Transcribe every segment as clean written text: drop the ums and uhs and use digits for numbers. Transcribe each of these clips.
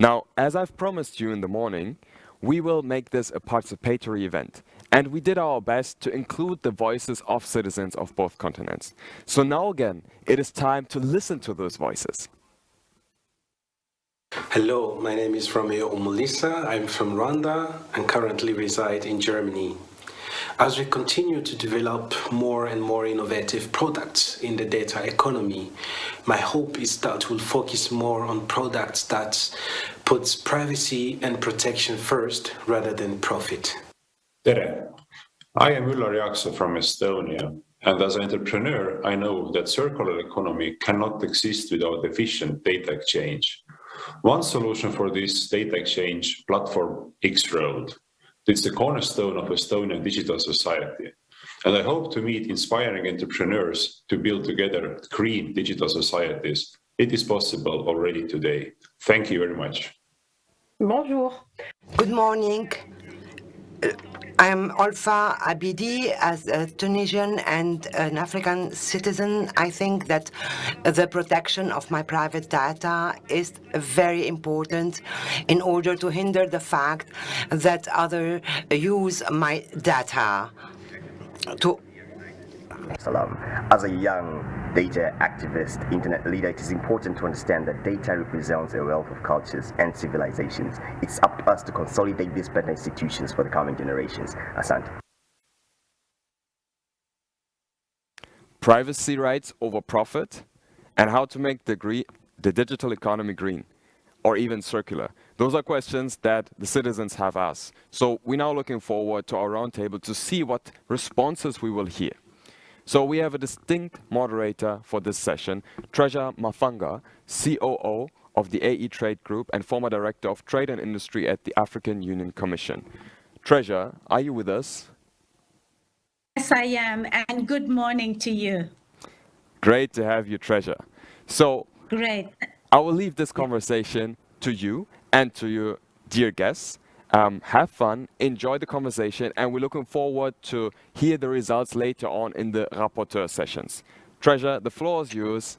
Now, as I've promised you in the morning, we will make this a participatory event. And we did our best to include the voices of citizens of both continents. So now again, it is time to listen to those voices. Hello, my name is Romeo Umulisa. I'm from Rwanda and currently reside in Germany. As we continue to develop more and more innovative products in the data economy, my hope is that we'll focus more on products that puts privacy and protection first rather than profit. Tere! I am Üllar Jaakso from Estonia, and as an entrepreneur, I know that circular economy cannot exist without efficient data exchange. One solution for this data exchange platform, X-Road. It's the cornerstone of Estonian digital society, and I hope to meet inspiring entrepreneurs to build together green digital societies. It is possible already today. Thank you very much. Bonjour. Good morning. I am Olfa Abidi. As a Tunisian and an African citizen, I think that the protection of my private data is very important in order to hinder the fact that others use my data to... Salam. As a young data activist, internet leader, it is important to understand that data represents a wealth of cultures and civilizations. It's up to us to consolidate these better institutions for the coming generations. Asante. Privacy rights over profit, and how to make the digital economy green, or even circular. Those are questions that the citizens have asked. So we're now looking forward to our roundtable to see what responses we will hear. So we have a distinct moderator for this session, Treasure Mafanga, COO of the AE Trade Group and former Director of Trade and Industry at the African Union Commission. Treasure, are you with us? Yes, I am, and good morning to you. Great to have you, Treasure. So, great. I will leave this conversation to you and to your dear guests. Have fun, enjoy the conversation, and we're looking forward to hear the results later on in the rapporteur sessions. Treasure, the floor is yours.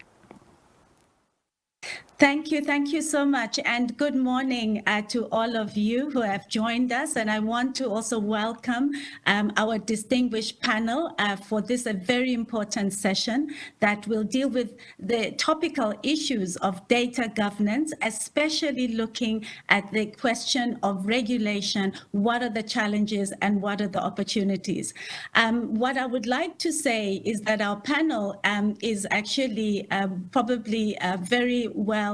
Thank you so much, and good morning to all of you who have joined us. And I want to also welcome our distinguished panel for this very important session that will deal with the topical issues of data governance, especially looking at the question of regulation, what are the challenges and what are the opportunities. What I would like to say is that our panel is actually probably very well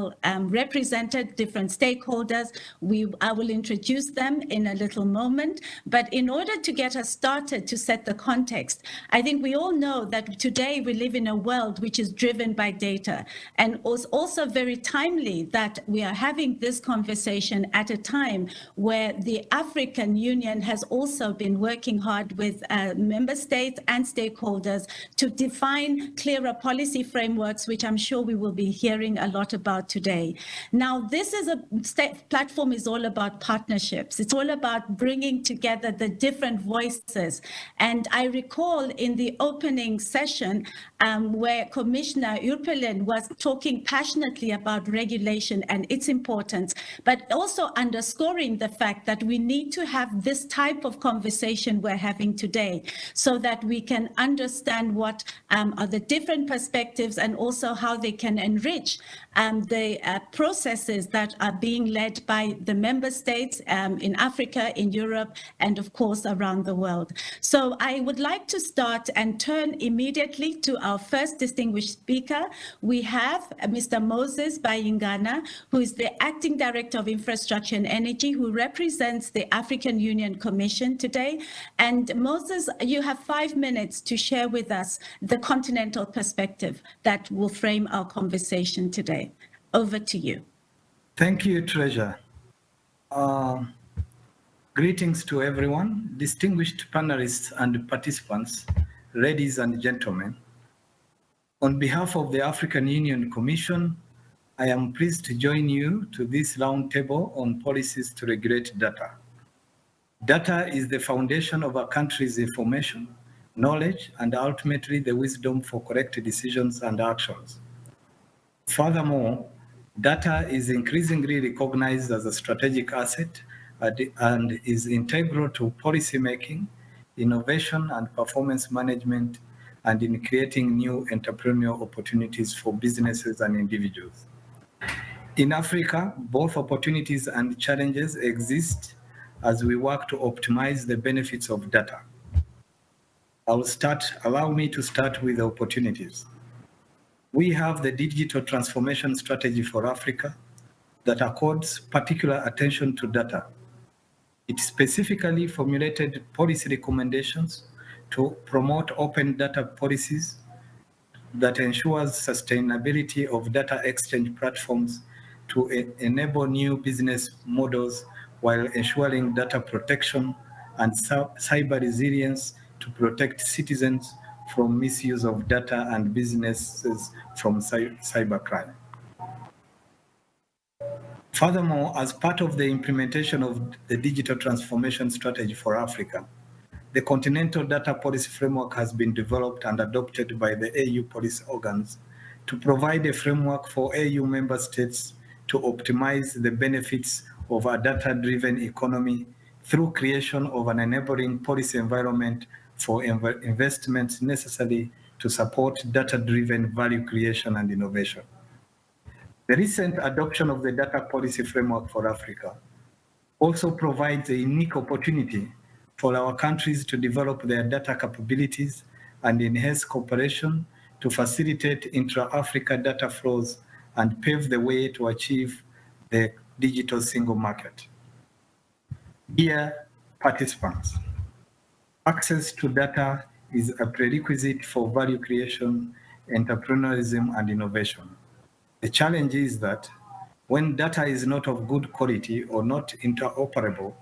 represented, different stakeholders. I will introduce them in a little moment, but in order to get us started to set the context, I think we all know that today we live in a world which is driven by data, and it's also very timely that we are having this conversation at a time where the African Union has also been working hard with member states and stakeholders to define clearer policy frameworks, which I'm sure we will be hearing a lot about today. Now, this is platform is all about partnerships. It's all about bringing together the different voices. And I recall in the opening session where Commissioner Urpilainen was talking passionately about regulation and its importance, but also underscoring the fact that we need to have this type of conversation we're having today so that we can understand what are the different perspectives and also how they can enrich the processes that are being led by the member states in Africa, in Europe, and of course around the world. So I would like to start and turn immediately to our first distinguished speaker. We have Mr. Moses Bayingana, who is the Acting Director of Infrastructure and Energy, who represents the African Union Commission today. And Moses, you have 5 minutes to share with us the continental perspective that will frame our conversation today. Over to you. Thank you, Treasure. Greetings to everyone, distinguished panelists and participants, ladies and gentlemen. On behalf of the African Union Commission, I am pleased to join you to this roundtable on policies to regulate data. Data is the foundation of a country's information, knowledge, and ultimately the wisdom for correct decisions and actions. Furthermore, Data is increasingly recognized as a strategic asset and is integral to policymaking, innovation and performance management, and in creating new entrepreneurial opportunities for businesses and individuals. In Africa, both opportunities and challenges exist as we work to optimize the benefits of data. Allow me to start with the opportunities. We have the digital transformation strategy for Africa that accords particular attention to data. It specifically formulated policy recommendations to promote open data policies that ensures sustainability of data exchange platforms to enable new business models while ensuring data protection and cyber resilience to protect citizens from misuse of data and businesses from cybercrime. Furthermore, as part of the implementation of the digital transformation strategy for Africa, the Continental Data Policy Framework has been developed and adopted by the AU policy organs to provide a framework for AU member states to optimize the benefits of a data-driven economy through creation of an enabling policy environment for investments necessary to support data-driven value creation and innovation. The recent adoption of the Data Policy Framework for Africa also provides a unique opportunity for our countries to develop their data capabilities and enhance cooperation to facilitate intra-Africa data flows and pave the way to achieve the digital single market. Dear participants, access to data is a prerequisite for value creation, entrepreneurialism, and innovation. The challenge is that when data is not of good quality or not interoperable,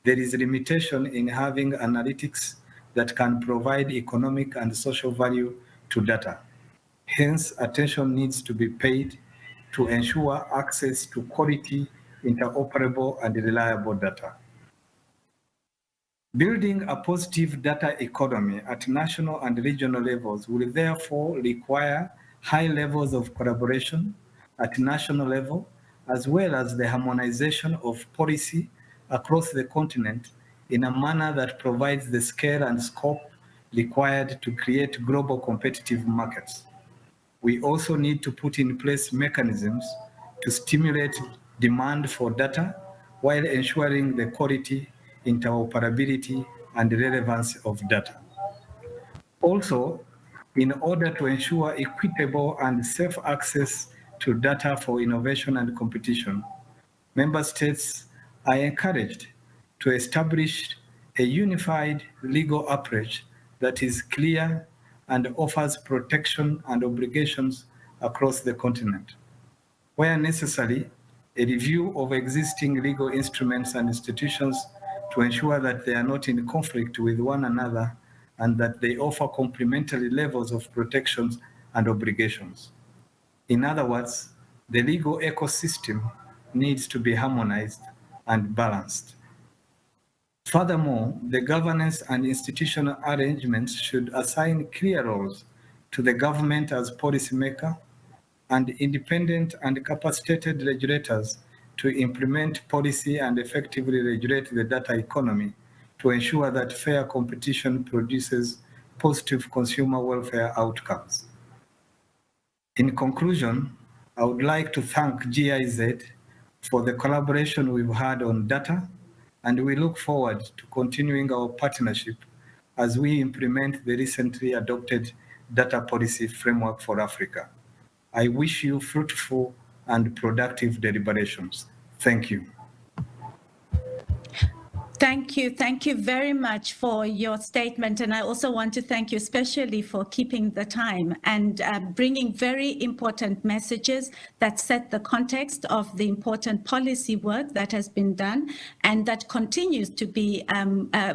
there is a limitation in having analytics that can provide economic and social value to data. Hence, attention needs to be paid to ensure access to quality, interoperable, and reliable data. Building a positive data economy at national and regional levels will therefore require high levels of collaboration at national level, as well as the harmonization of policy across the continent in a manner that provides the scale and scope required to create global competitive markets. We also need to put in place mechanisms to stimulate demand for data while ensuring the quality, interoperability, and relevance of data. Also, in order to ensure equitable and safe access to data for innovation and competition, member states are encouraged to establish a unified legal approach that is clear and offers protection and obligations across the continent. Where necessary, a review of existing legal instruments and institutions to ensure that they are not in conflict with one another and that they offer complementary levels of protections and obligations. In other words, the legal ecosystem needs to be harmonized and balanced. Furthermore, the governance and institutional arrangements should assign clear roles to the government as policymaker and independent and capacitated regulators to implement policy and effectively regulate the data economy to ensure that fair competition produces positive consumer welfare outcomes. In conclusion, I would like to thank GIZ for the collaboration we've had on data, and we look forward to continuing our partnership as we implement the recently adopted Data Policy Framework for Africa. I wish you fruitful and productive deliberations. Thank you. Thank you. Thank you very much for your statement. And I also want to thank you especially for keeping the time and bringing very important messages that set the context of the important policy work that has been done and that continues to be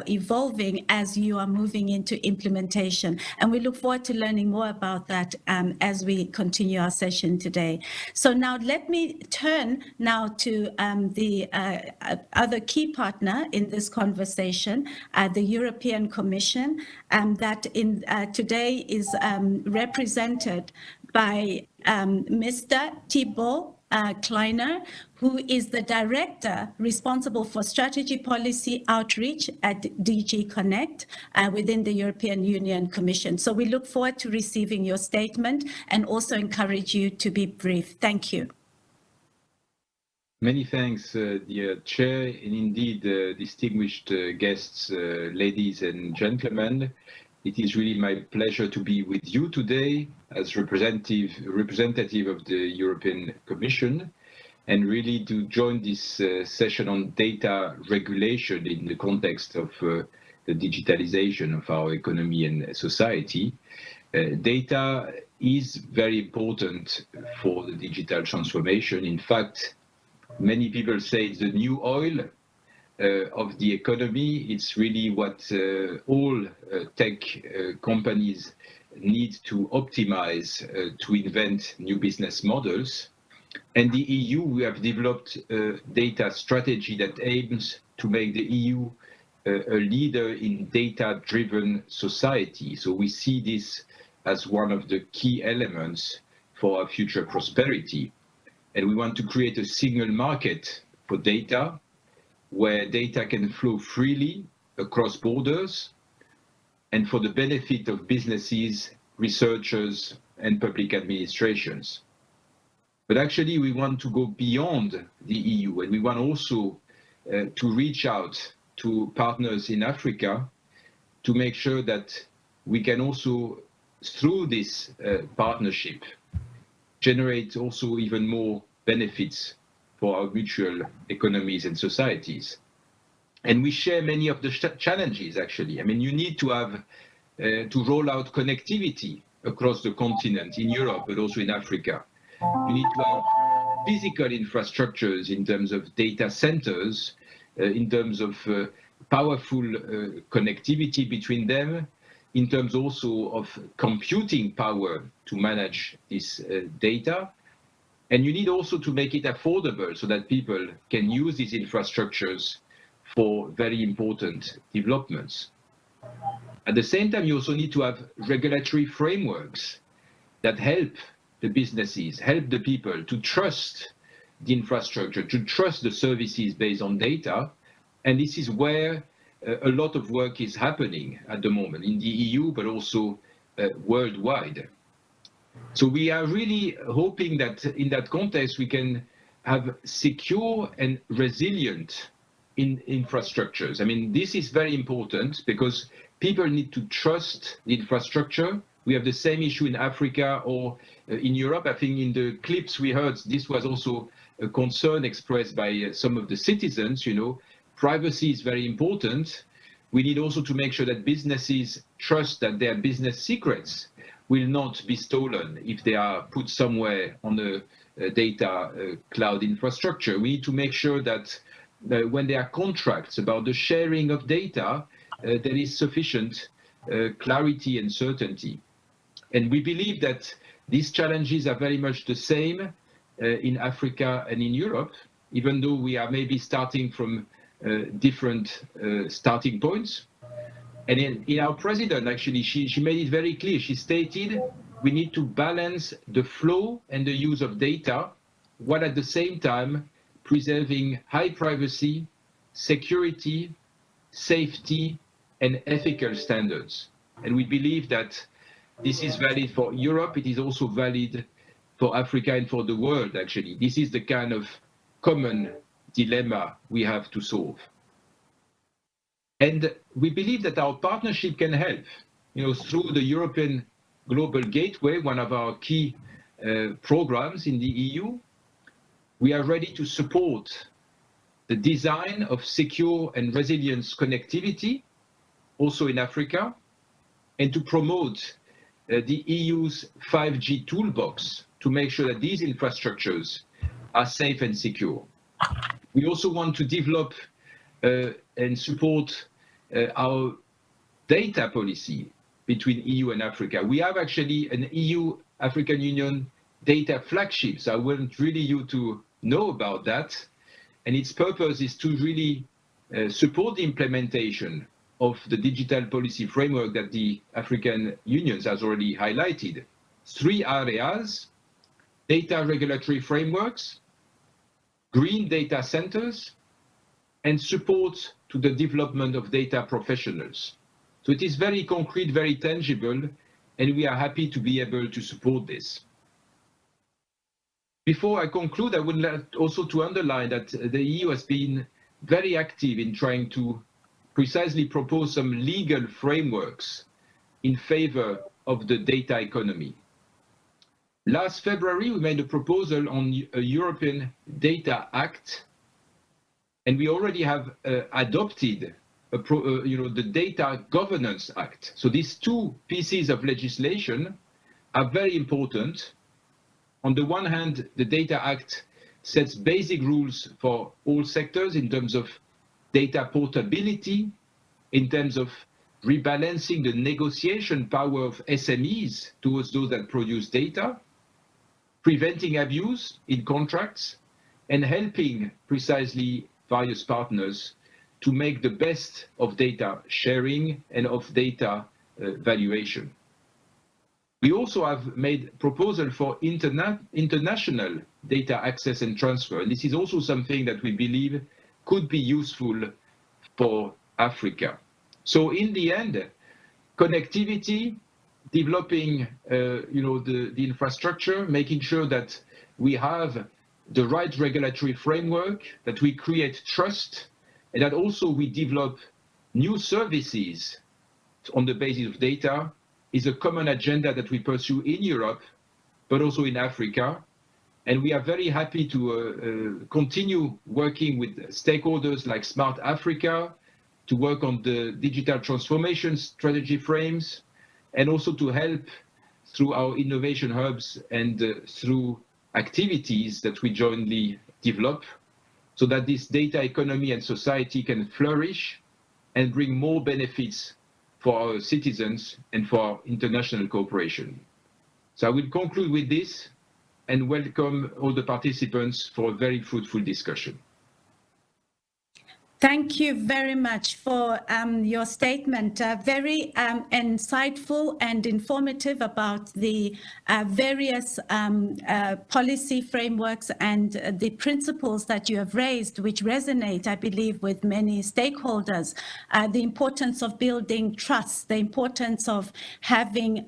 evolving as you are moving into implementation. And we look forward to learning more about that as we continue our session today. So now let me turn now to the other key partner in this conversation, the European Commission, that today is represented by Mr. Thibault Kleiner, who is the director responsible for strategy policy outreach at DG Connect within the European Union Commission. So we look forward to receiving your statement and also encourage you to be brief. Thank you. Many thanks, dear Chair, and indeed, distinguished guests, ladies and gentlemen. It is really my pleasure to be with you today as representative of the European Commission, and really to join this session on data regulation in the context of the digitalization of our economy and society. Data is very important for the digital transformation. In fact, many people say it's the new oil of the economy. It's really what all tech companies need to optimize to invent new business models. And the EU, we have developed a data strategy that aims to make the EU a leader in data-driven society. So we see this as one of the key elements for our future prosperity. And we want to create a single market for data, where data can flow freely across borders and for the benefit of businesses, researchers, and public administrations. But actually, we want to go beyond the EU, and we want also to reach out to partners in Africa to make sure that we can also, through this partnership, generate also even more benefits for our mutual economies and societies. And we share many of the challenges, actually. I mean, you need to have to roll out connectivity across the continent, in Europe, but also in Africa. You need to have physical infrastructures in terms of data centers, in terms of powerful connectivity between them, in terms also of computing power to manage this data. And you need also to make it affordable so that people can use these infrastructures for very important developments. At the same time, you also need to have regulatory frameworks that help the businesses, help the people to trust the infrastructure, to trust the services based on data. And this is where a lot of work is happening at the moment in the EU, but also worldwide. So we are really hoping that in that context, we can have secure and resilient infrastructures. I mean, this is very important because people need to trust the infrastructure. We have the same issue in Africa or in Europe. I think in the clips we heard, this was also a concern expressed by some of the citizens. You know, privacy is very important. We need also to make sure that businesses trust that their business secrets will not be stolen if they are put somewhere on the data cloud infrastructure. We need to make sure that when there are contracts about the sharing of data, there is sufficient clarity and certainty. And we believe that these challenges are very much the same in Africa and in Europe, even though we are maybe starting from different starting points. And in our president, actually, she made it very clear. She stated we need to balance the flow and the use of data, while at the same time preserving high privacy, security, safety, and ethical standards. And we believe that this is valid for Europe. It is also valid for Africa and for the world, actually. This is the kind of common dilemma we have to solve. And we believe that our partnership can help, you know, through the European Global Gateway, one of our key programs in the EU. We are ready to support the design of secure and resilient connectivity, also in Africa, and to promote the EU's 5G toolbox to make sure that these infrastructures are safe and secure. We also want to develop and support our data policy between EU and Africa. We have actually an EU-African Union data flagship, so I want really you to know about that. And its purpose is to really support the implementation of the digital policy framework that the African Union has already highlighted. 3 areas: data regulatory frameworks, green data centers, and support to the development of data professionals. So it is very concrete, very tangible, and we are happy to be able to support this. Before I conclude, I would like also to underline that the EU has been very active in trying to precisely propose some legal frameworks in favor of the data economy. Last February, we made a proposal on a European Data Act, and we already have adopted the Data Governance Act. So these two pieces of legislation are very important. On the one hand, the Data Act sets basic rules for all sectors in terms of data portability, in terms of rebalancing the negotiation power of SMEs towards those that produce data, preventing abuse in contracts, and helping precisely various partners to make the best of data sharing and of data valuation. We also have made proposal for international data access and transfer. And this is also something that we believe could be useful for Africa. So in the end, connectivity, developing the infrastructure, making sure that we have the right regulatory framework, that we create trust, and that also we develop new services on the basis of data is a common agenda that we pursue in Europe, but also in Africa. And we are very happy to continue working with stakeholders like Smart Africa, to work on the digital transformation strategy frames, and also to help through our innovation hubs and through activities that we jointly develop, so that this data economy and society can flourish and bring more benefits for our citizens and for our international cooperation. So I will conclude with this and welcome all the participants for a very fruitful discussion. Thank you very much for your statement. Very insightful and informative about the various policy frameworks and the principles that you have raised, which resonate, I believe, with many stakeholders. The importance of building trust, the importance of having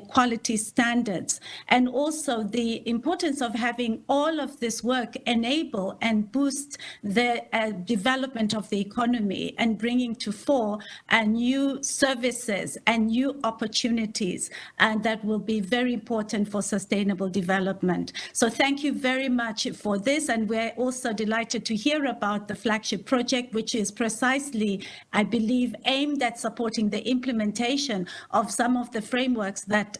quality standards, and also the importance of having all of this work enable and boost the development of the economy and bringing to fore new services and new opportunities that will be very important for sustainable development. So thank you very much for this, and we're also delighted to hear about the flagship project, which is precisely, I believe, aimed at supporting the implementation of some of the frameworks that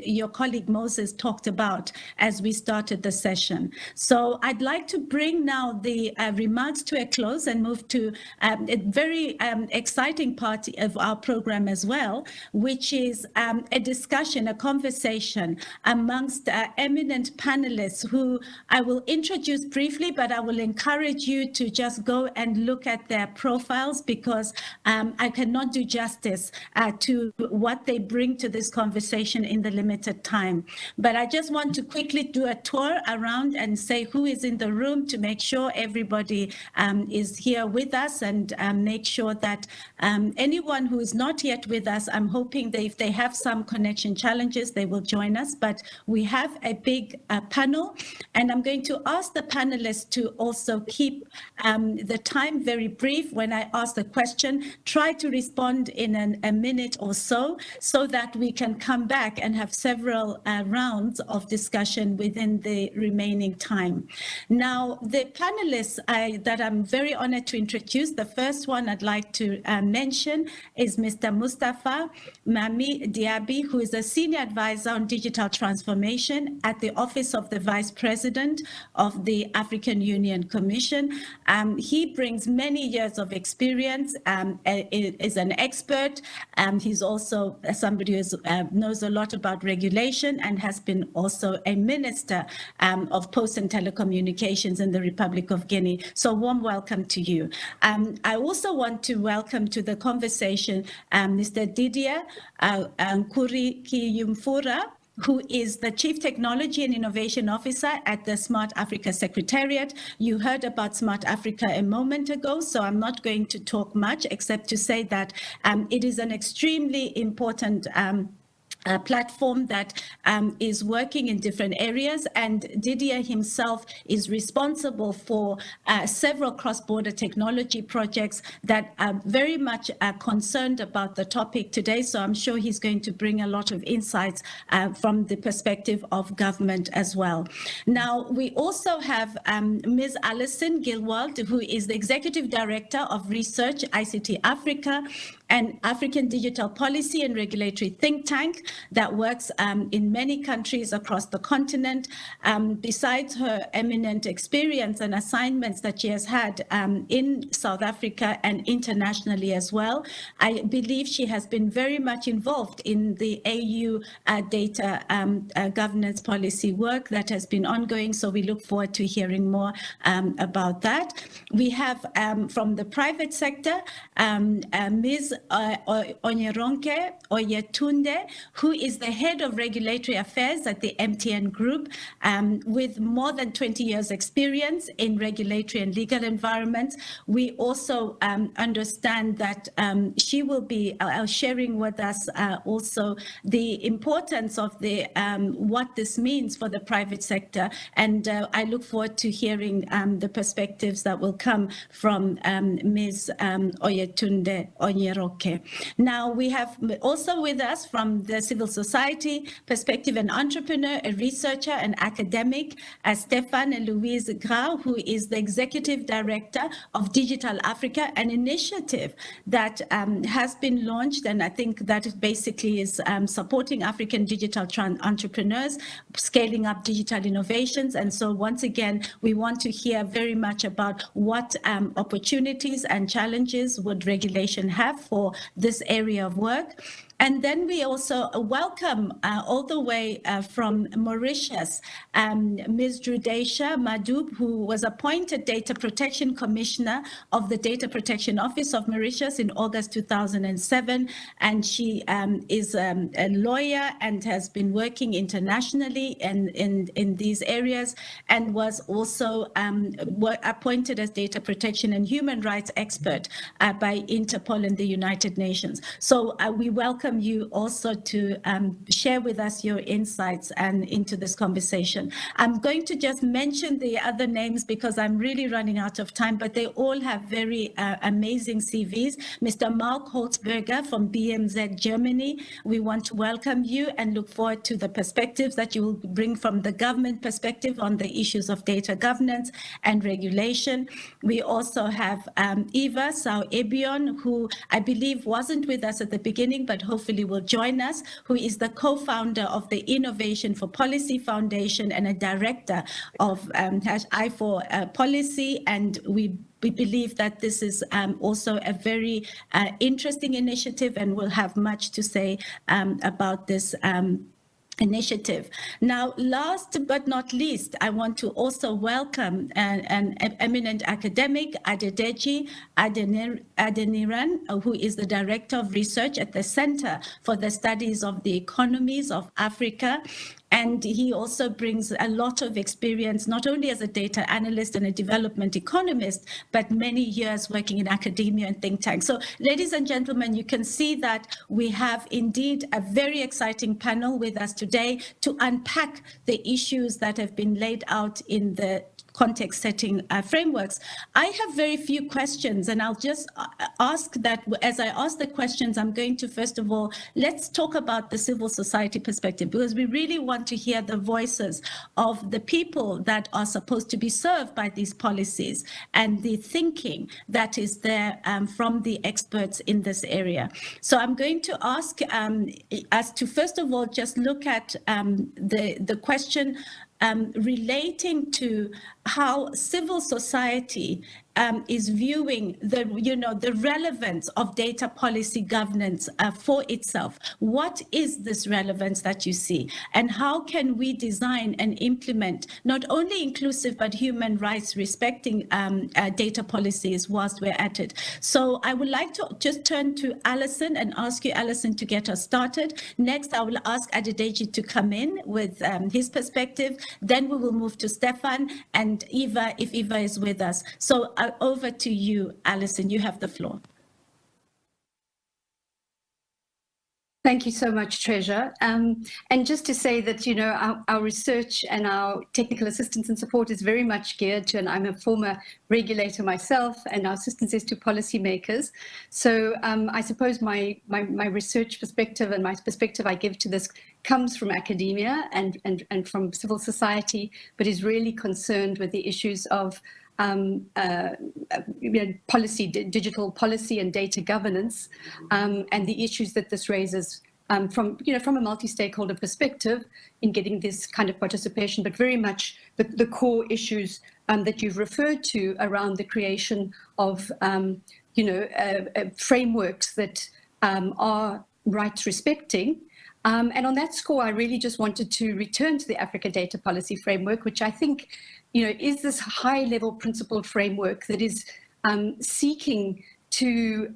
your colleague Moses talked about as we started the session. So I'd like to bring now the remarks to a close and move to a very exciting part of our program as well, which is a discussion, a conversation amongst eminent panelists who I will introduce briefly, but I will encourage you to just go and look at their profiles, because I cannot do justice to what they bring to this conversation in the limited time. But I just want to quickly do a tour around and say who is in the room to make sure everybody is here with us, and make sure that anyone who is not yet with us, I'm hoping that if they have some connection challenges, they will join us. But we have a big panel, and I'm going to ask the panelists to also keep the time very brief. When I ask the question, try to respond in a minute or so that we can come back and have several rounds of discussion within the remaining time. Now, the panelists that I'm very honored to introduce, the first one I'd like to mention is Mr. Mustafa Mami Diaby, who is a senior advisor on digital transformation at the Office of the Vice President of the African Union Commission. He brings many years of experience, is an expert. He's also somebody who knows a lot about regulation and has been also a minister of Post and Telecommunications in the Republic of Guinea. So warm welcome to you. I also want to welcome to the conversation Mr. Didier Nkurikiyumfura, who is the Chief Technology and Innovation Officer at the Smart Africa Secretariat. You heard about Smart Africa a moment ago, so I'm not going to talk much except to say that it is an extremely important platform that is working in different areas, and Didier himself is responsible for several cross-border technology projects that are very much concerned about the topic today, so I'm sure he's going to bring a lot of insights from the perspective of government as well. Now, we also have Ms. Alison Gilwald, who is the Executive Director of Research, ICT Africa, an African digital policy and regulatory think tank that works in many countries across the continent. Besides her eminent experience and assignments that she has had in South Africa and internationally as well, I believe she has been very much involved in the AU data governance policy work that has been ongoing, so we look forward to hearing more about that. We have from the private sector, Ms. Onyeronke Oyetunde, who is the head of regulatory affairs at the MTN Group, with more than 20 years experience in regulatory and legal environments. We also understand that she will be sharing with us also the importance of the what this means for the private sector, and I look forward to hearing the perspectives that will come from Ms. Oyetunde Onyeronke. Now, we have also with us from the civil society perspective an entrepreneur, a researcher, an academic, Stéphane Louise Grau, who is the executive director of Digital Africa, an initiative that has been launched, and I think that basically is supporting African digital entrepreneurs, scaling up digital innovations. And so once again, we want to hear very much about what opportunities and challenges would regulation have for this area of work. And then we also welcome all the way from Mauritius, Ms. Drudesha Madub, who was appointed Data Protection Commissioner of the Data Protection Office of Mauritius in August 2007. And she is a lawyer and has been working internationally in these areas, and was also appointed as Data Protection and Human Rights expert by Interpol and the United Nations. So we welcome you also to share with us your insights and into this conversation. I'm going to just mention the other names because I'm really running out of time, but they all have very amazing CVs. Mr. Mark Holzberger from BMZ Germany, we want to welcome you and look forward to the perspectives that you will bring from the government perspective on the issues of data governance and regulation. We also have Eva Sao Ebion, who I believe wasn't with us at the beginning, but hopefully will join us, who is the co-founder of the Innovation for Policy Foundation and a director of I4 Policy, and we believe that this is also a very interesting initiative, and we'll have much to say about this initiative. Now, last but not least, I want to also welcome an eminent academic, Adedeji Adeniran, who is the Director of Research at the Center for the Studies of the Economies of Africa. And he also brings a lot of experience, not only as a data analyst and a development economist, but many years working in academia and think tanks. So, ladies and gentlemen, you can see that we have indeed a very exciting panel with us today to unpack the issues that have been laid out in the context setting frameworks. I have very few questions, and I'll just ask that as I ask the questions, I'm going to, first of all, let's talk about the civil society perspective, because we really want to hear the voices of the people that are supposed to be served by these policies and the thinking that is there from the experts in this area. So I'm going to ask us to, first of all, just look at the question relating to how civil society is viewing the relevance of data policy governance for itself. What is this relevance that you see, and how can we design and implement not only inclusive but human rights respecting data policies whilst we're at it? So I would like to just turn to Alison and ask you, Alison, to get us started. Next, I will ask Adedeji to come in with his perspective. Then we will move to Stefan and Eva, if Eva is with us. So over to you, Alison. You have the floor. Thank you so much, Treasure. And just to say that, our research and our technical assistance and support is very much geared to, and I'm a former regulator myself, and our assistance is to policymakers. So I suppose my research perspective and my perspective I give to this comes from academia and from civil society, but is really concerned with the issues of policy, digital policy and data governance, and the issues that this raises from a multi-stakeholder perspective in getting this kind of participation, but very much the core issues that you've referred to around the creation of frameworks that are rights respecting. And on that score, I really just wanted to return to the Africa Data Policy Framework, which I think is this high-level principled framework that is seeking to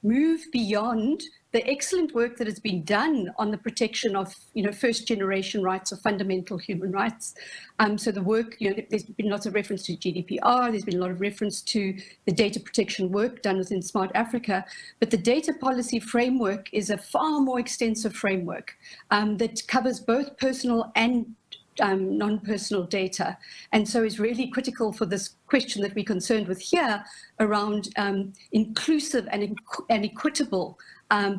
move beyond the excellent work that has been done on the protection of, first-generation rights or fundamental human rights. So the work, there's been lots of reference to GDPR, there's been a lot of reference to the data protection work done within Smart Africa, but the data policy framework is a far more extensive framework that covers both personal and non-personal data, and so is really critical for this question that we're concerned with here around inclusive and equitable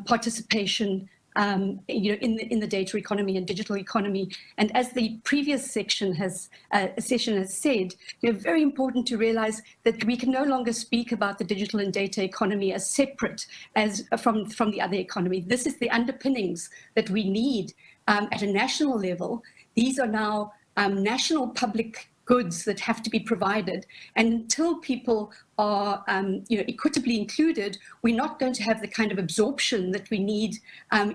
participation in the data economy and digital economy. And as the previous session has said, very important to realize that we can no longer speak about the digital and data economy as separate as from the other economy. This is the underpinnings that we need at a national level. These are now national public goods that have to be provided. And until people are equitably included, we're not going to have the kind of absorption that we need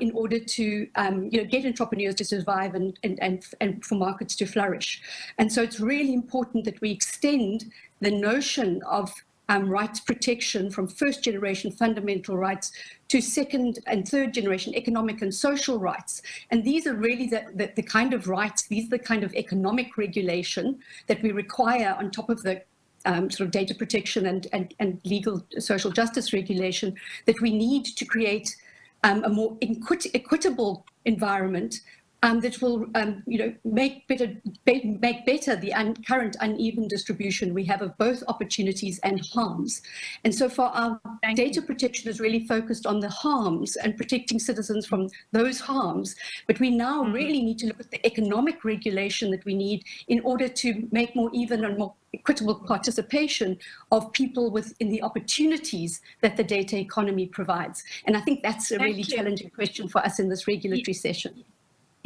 in order to get entrepreneurs to survive and for markets to flourish. And so it's really important that we extend the notion of rights protection from first-generation fundamental rights to second and third-generation economic and social rights. And these are really the kind of rights, these are the kind of economic regulation that we require on top of the sort of data protection and legal social justice regulation that we need to create a more equitable environment that will make better the current uneven distribution we have of both opportunities and harms. And so far, our data protection is really focused on the harms and protecting citizens from those harms. But we now really need to look at the economic regulation that we need in order to make more even and more equitable participation of people within the opportunities that the data economy provides. And I think that's a really challenging question for us in this regulatory session.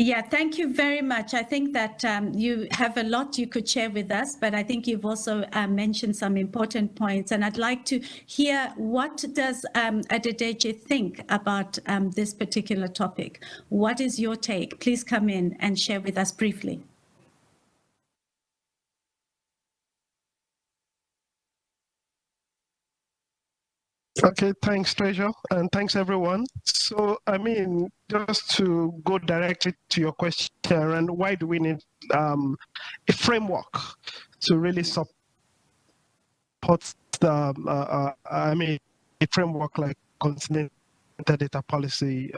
Yeah, thank you very much. I think that you have a lot you could share with us, but I think you've also mentioned some important points. And I'd like to hear, what does Adedeji think about this particular topic? What is your take? Please come in and share with us briefly. Okay, thanks, Treasure, and thanks, everyone. So, just to go directly to your question, and why do we need a framework to really support the, a framework like continental data policy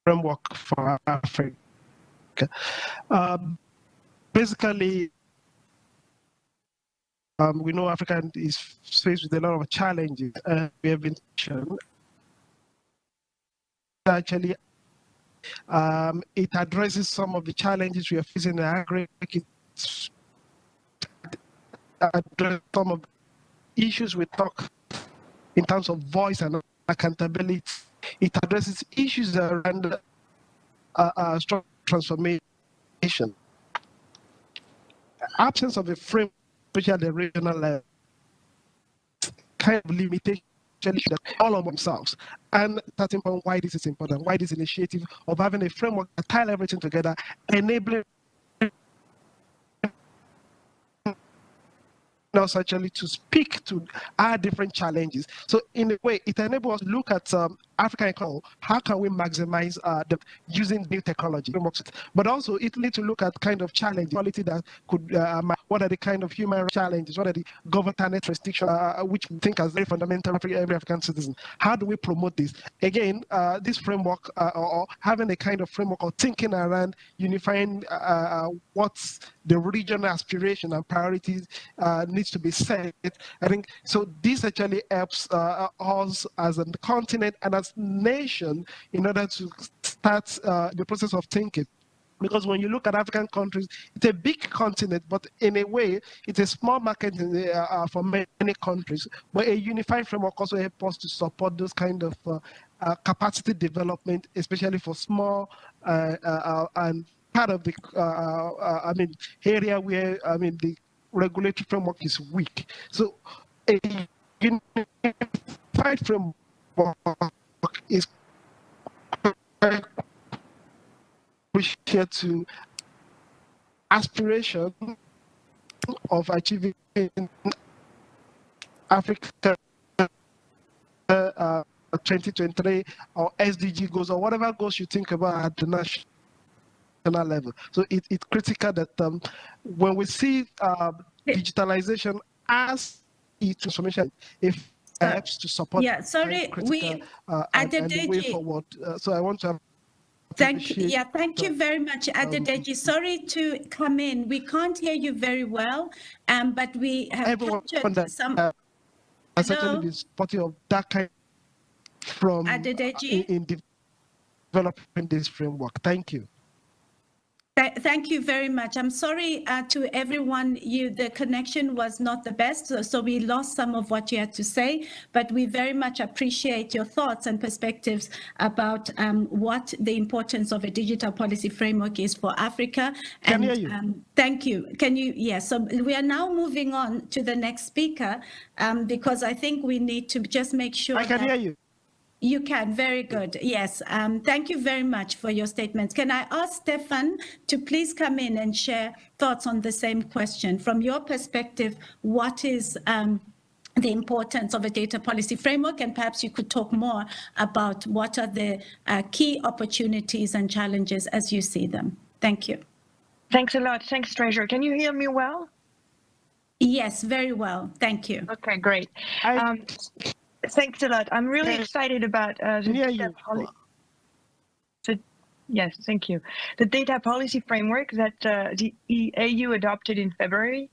framework for Africa. Basically, we know Africa is faced with a lot of challenges. We have been actually, it addresses some of the challenges we are facing in agriculture. address some of the issues we talk in terms of voice and accountability. It addresses issues around strong transformation. Absence of a frame, especially at the regional level, kind of limitation that all of themselves. And starting point why this is important, why this initiative of having a framework that ties everything together, enabling us actually to speak to our different challenges. So in a way, it enables us to look at African economy. How can we maximize using new technology? But also it needs to look at kind of challenge, quality that could, what are the kind of human rights challenges? What are the governance restrictions, which we think are very fundamental for every African citizen? How do we promote this? Again, this framework or having a kind of framework or thinking around unifying what's the regional aspiration and priorities needs to be set. I think so. This actually helps us as a continent and as nation in order to start the process of thinking. Because when you look at African countries, it's a big continent, but in a way, it's a small market for many countries. But a unified framework also helps us to support those kind of capacity development, especially for small and part of the area where the regulatory framework is weak. So a unified framework is crucial to aspiration of achieving Africa 2023 or SDG goals or whatever goals you think about at the national level. So it's critical that when we see digitalization as a transformation, if helps to support sorry, critical and the way forward. So I want to thank you very much, Adedeji. Sorry to come in. We can't hear you very well, but we have captured some. Has actually been supportive of that kind from in developing this framework. Thank you. Thank you very much. I'm sorry to everyone. The connection was not the best, so we lost some of what you had to say, but we very much appreciate your thoughts and perspectives about what the importance of a digital policy framework is for Africa. Can hear you. Thank you. Can you? Yes. So we are now moving on to the next speaker because I think we need to just make sure I can hear you. You can, very good. Yes, thank you very much for your statements. Can I ask Stefan to please come in and share thoughts on the same question? From your perspective, what is the importance of a data policy framework? And perhaps you could talk more about what are the key opportunities and challenges as you see them. Thank you. Thanks a lot. Thanks, Treasure. Can you hear me well? Yes, very well. Thank you. Okay, great. Thanks a lot. I'm really excited about the data policy. Yes, thank you. The data policy framework that the AU adopted in February.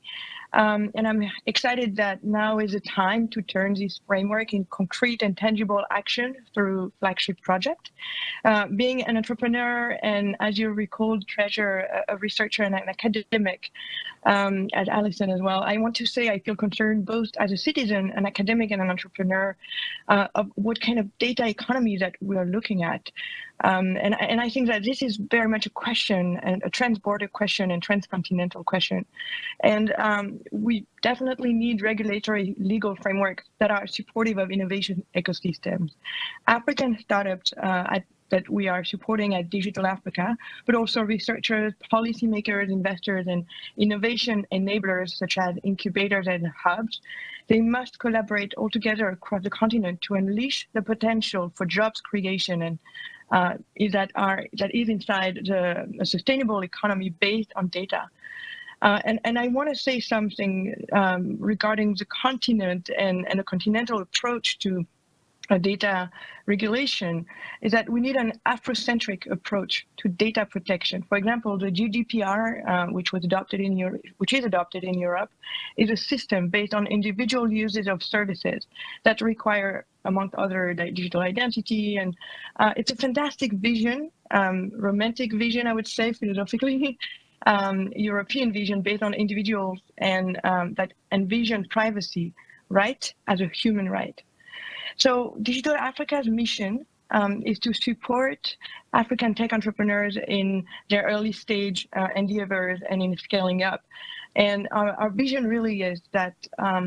And I'm excited that now is the time to turn this framework in concrete and tangible action through flagship project. Being an entrepreneur and, as you recalled, Treasure, a researcher and an academic at Allison as well, I want to say I feel concerned both as a citizen, an academic and an entrepreneur of what kind of data economy that we are looking at. And I think that this is very much a question, and a trans-border question and transcontinental question. And we definitely need regulatory legal frameworks that are supportive of innovation ecosystems. African startups that we are supporting at Digital Africa, but also researchers, policymakers, investors, and innovation enablers such as incubators and hubs, they must collaborate all together across the continent to unleash the potential for jobs creation and that is inside a sustainable economy based on data. And I want to say something regarding the continent and a continental approach to data regulation, is that we need an Afrocentric approach to data protection. For example, the GDPR, which is adopted in Europe, is a system based on individual uses of services that require, among other, digital identity. And it's a fantastic vision, romantic vision, I would say, philosophically. European vision based on individuals and that envision privacy right as a human right. So Digital Africa's mission is to support African tech entrepreneurs in their early stage endeavors and in scaling up. And our vision really is that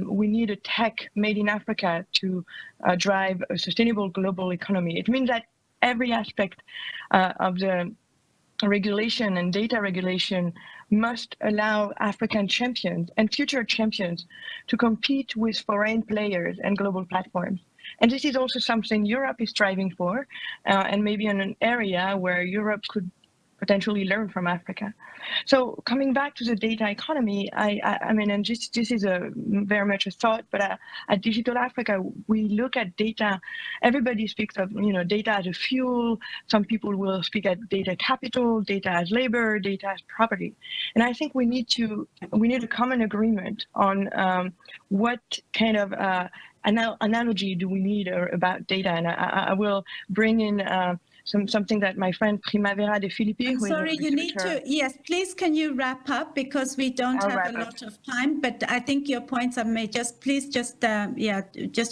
we need a tech made in Africa to drive a sustainable global economy. It means that every aspect of the regulation and data regulation must allow African champions and future champions to compete with foreign players and global platforms. And this is also something Europe is striving for, and maybe in an area where Europe could potentially learn from Africa. So coming back to the data economy, I mean, and this is a very much a thought, but at Digital Africa, we look at data. Everybody speaks of data as a fuel. Some people will speak at data capital, data as labor, data as property. And I think we need a common agreement on what kind of analogy do we need about data. And I will bring in something that my friend Primavera de Filippi, I'm sorry, you need to, yes, please can you wrap up because we don't have a lot of time, but I think your points are made. Please just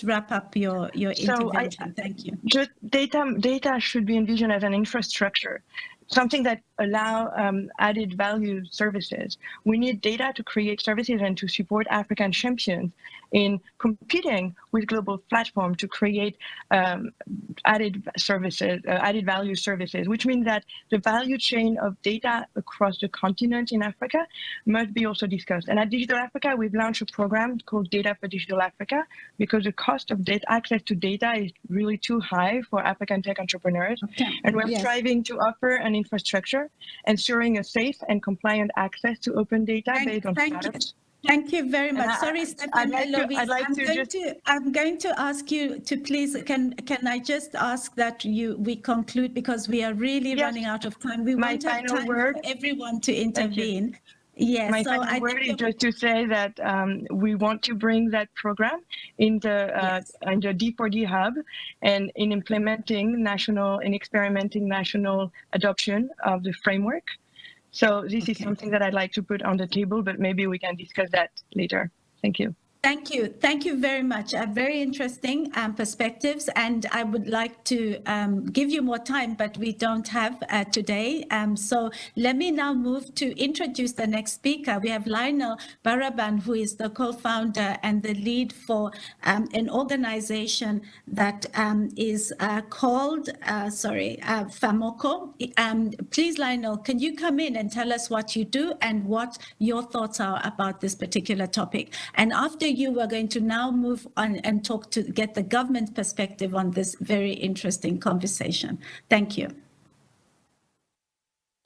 wrap up your intervention. Thank you. Just data should be envisioned as an infrastructure, something that allow added value services. We need data to create services and to support African champions in competing with global platforms to create added value services, which means that the value chain of data across the continent in Africa must be also discussed. And at Digital Africa, we've launched a program called Data for Digital Africa because the cost of access to data is really too high for African tech entrepreneurs. Okay. And we're striving to offer an infrastructure ensuring a safe and compliant access to open data based on startups. Thank you very much. Sorry, Stefan. I'm going to ask you to please, can I just ask that we conclude because we are really running out of time. We won't have time for everyone to intervene. Yes. My final word is just to say that we want to bring that program in the D4D hub and in implementing experimenting national adoption of the framework. So this is something that I'd like to put on the table, but maybe we can discuss that later. Thank you. Thank you. Thank you very much. Very interesting perspectives. And I would like to give you more time, but we don't have today. So let me now move to introduce the next speaker. We have Lionel Baraban, who is the co-founder and the lead for an organization that is called, FAMOCO. Please, Lionel, can you come in and tell us what you do and what your thoughts are about this particular topic? And after you are going to now move on and get the government perspective on this very interesting conversation. Thank you. Thank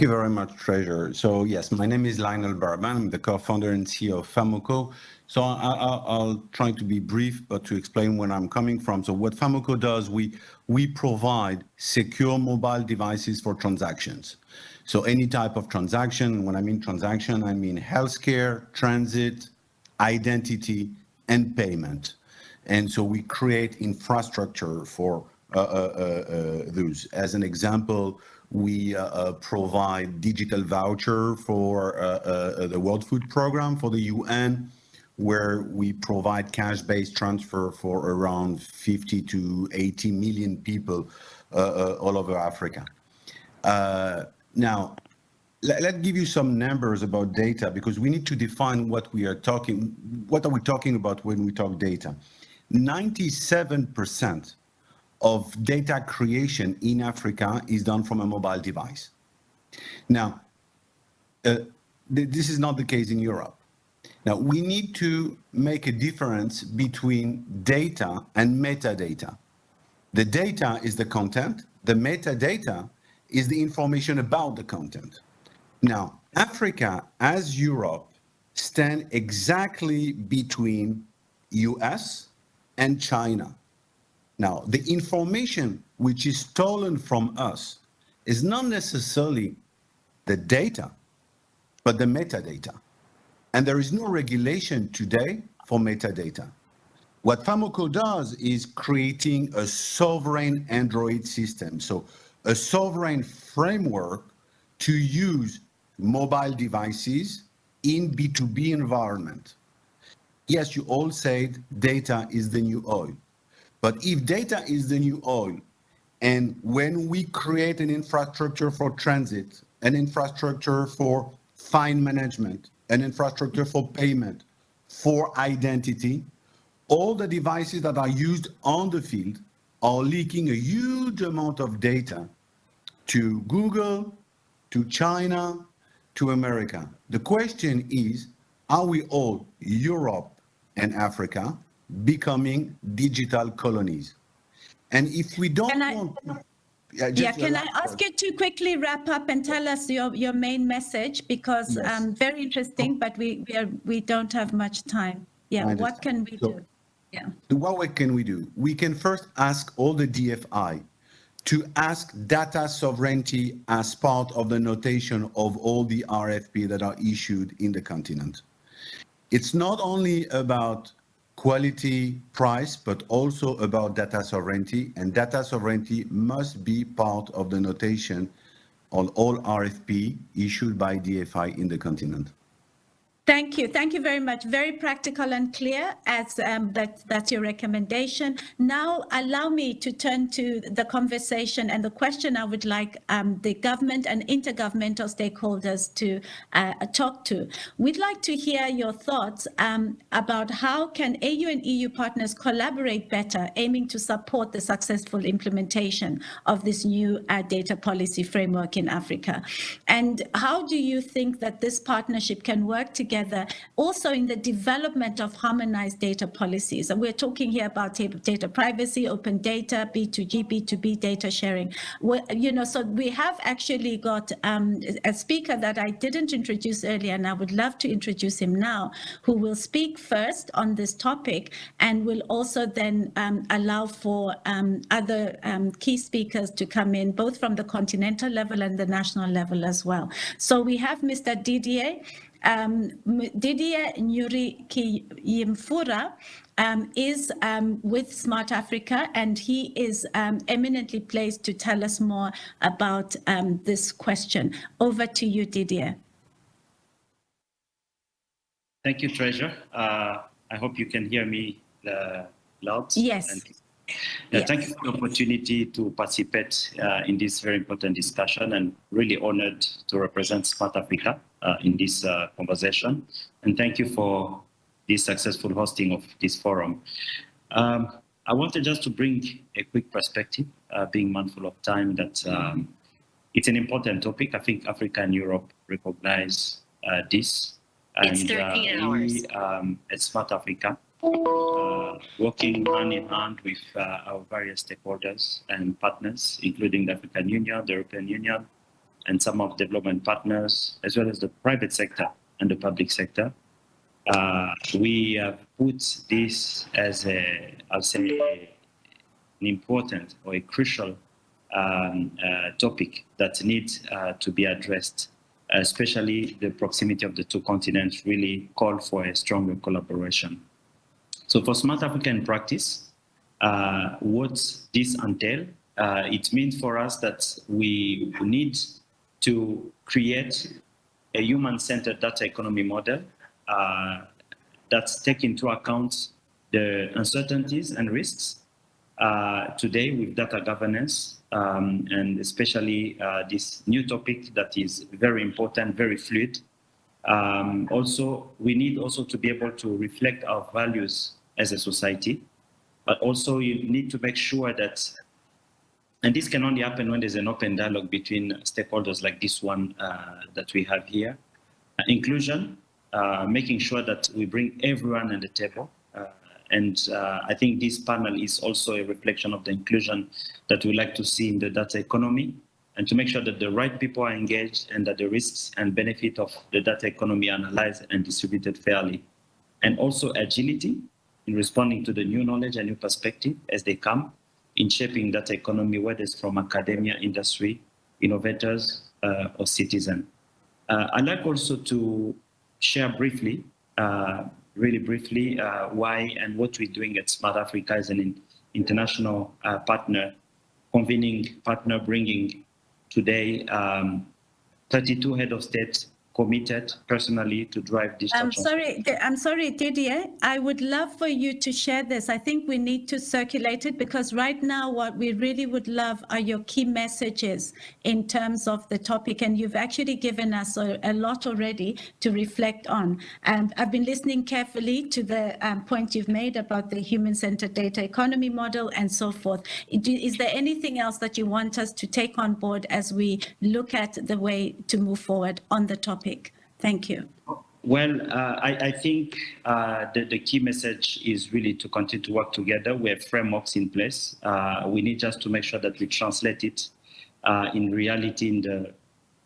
you very much, Treasure. So yes, my name is Lionel Baraban. I'm the co-founder and CEO of FAMOCO. So I'll try to be brief, but to explain where I'm coming from. So what FAMOCO does, we provide secure mobile devices for transactions. So any type of transaction, when I mean transaction, I mean healthcare, transit, identity, and payment. And so we create infrastructure for those. As an example, we provide digital voucher for the World Food Program for the UN, where we provide cash-based transfer for around 50 to 80 million people all over Africa. Now, let's give you some numbers about data because we need to define what are we talking about when we talk data. 97% of data creation in Africa is done from a mobile device. Now, this is not the case in Europe. Now, we need to make a difference between data and metadata. The data is the content, the metadata is the information about the content. Now, Africa, as Europe, stand exactly between US and China. Now, the information which is stolen from us is not necessarily the data, but the metadata. And there is no regulation today for metadata. What FAMOCO does is creating a sovereign Android system. So a sovereign framework to use mobile devices in B2B environment. Yes, you all said data is the new oil. But if data is the new oil, and when we create an infrastructure for transit, an infrastructure for fine management, an infrastructure for payment, for identity, all the devices that are used on the field are leaking a huge amount of data to Google, to China, to America. The question is, are we all, Europe and Africa, becoming digital colonies? And if we don't want... Can I ask you to quickly wrap up and tell us your main message, because very interesting, but we don't have much time. Yeah, what can we do? Yeah. What can we do? We can first ask all the DFI to ask data sovereignty as part of the notation of all the RFP that are issued in the continent. It's not only about quality, price, but also about data sovereignty, and data sovereignty must be part of the notation on all RFP issued by DFI in the continent. Thank you. Thank you very much. Very practical and clear, as that's your recommendation. Now, allow me to turn to the conversation and the question I would like the government and intergovernmental stakeholders to talk to. We'd like to hear your thoughts about how can AU and EU partners collaborate better, aiming to support the successful implementation of this new data policy framework in Africa. And how do you think that this partnership can work together also in the development of harmonized data policies? And we're talking here about data privacy, open data, B2G, B2B data sharing. So we have actually got a speaker that I didn't introduce earlier, and I would love to introduce him now, who will speak first on this topic and will also then allow for other key speakers to come in, both from the continental level and the national level as well. So we have Mr. Didier Nyuri-Kiyimfura is with Smart Africa, and he is eminently placed to tell us more about this question. Over to you, Didier. Thank you, Treasure. I hope you can hear me loud. Yes. Thank you for the opportunity to participate in this very important discussion, and really honored to represent Smart Africa in this conversation. And thank you for this successful hosting of this forum. I wanted just to bring a quick perspective, being mindful of time, that it's an important topic. I think Africa and Europe recognize this. It's 13 hours. We at Smart Africa, working hand in hand with our various stakeholders and partners, including the African Union, the European Union, and some of development partners, as well as the private sector and the public sector. We have put this as I'll say, an important or a crucial topic that needs to be addressed, especially the proximity of the two continents really call for a stronger collaboration. So for Smart Africa in practice, what this entails, it means for us that we need to create a human-centered data economy model that takes into account the uncertainties and risks today with data governance, and especially this new topic that is very important, very fluid. Also, we need also to be able to reflect our values as a society, but also you need to make sure that, and this can only happen when there's an open dialogue between stakeholders like this one that we have here. Inclusion, making sure that we bring everyone at the table. I think this panel is also a reflection of the inclusion that we like to see in the data economy, and to make sure that the right people are engaged and that the risks and benefit of the data economy are analyzed and distributed fairly. And also agility in responding to the new knowledge and new perspective as they come, in shaping data economy, whether it's from academia, industry, innovators, or citizen. I'd like also to share briefly, really briefly, why and what we're doing at Smart Africa as an international partner, convening partner, bringing today 32 head of state committed personally to drive digital transformation. I'm sorry, Didier. I would love for you to share this. I think we need to circulate it because right now what we really would love are your key messages in terms of the topic. And you've actually given us a lot already to reflect on. And I've been listening carefully to the point you've made about the human-centered data economy model and so forth. Is there anything else that you want us to take on board as we look at the way to move forward on the topic? Thank you. Well, I think the key message is really to continue to work together. We have frameworks in place. We need just to make sure that we translate it in reality in the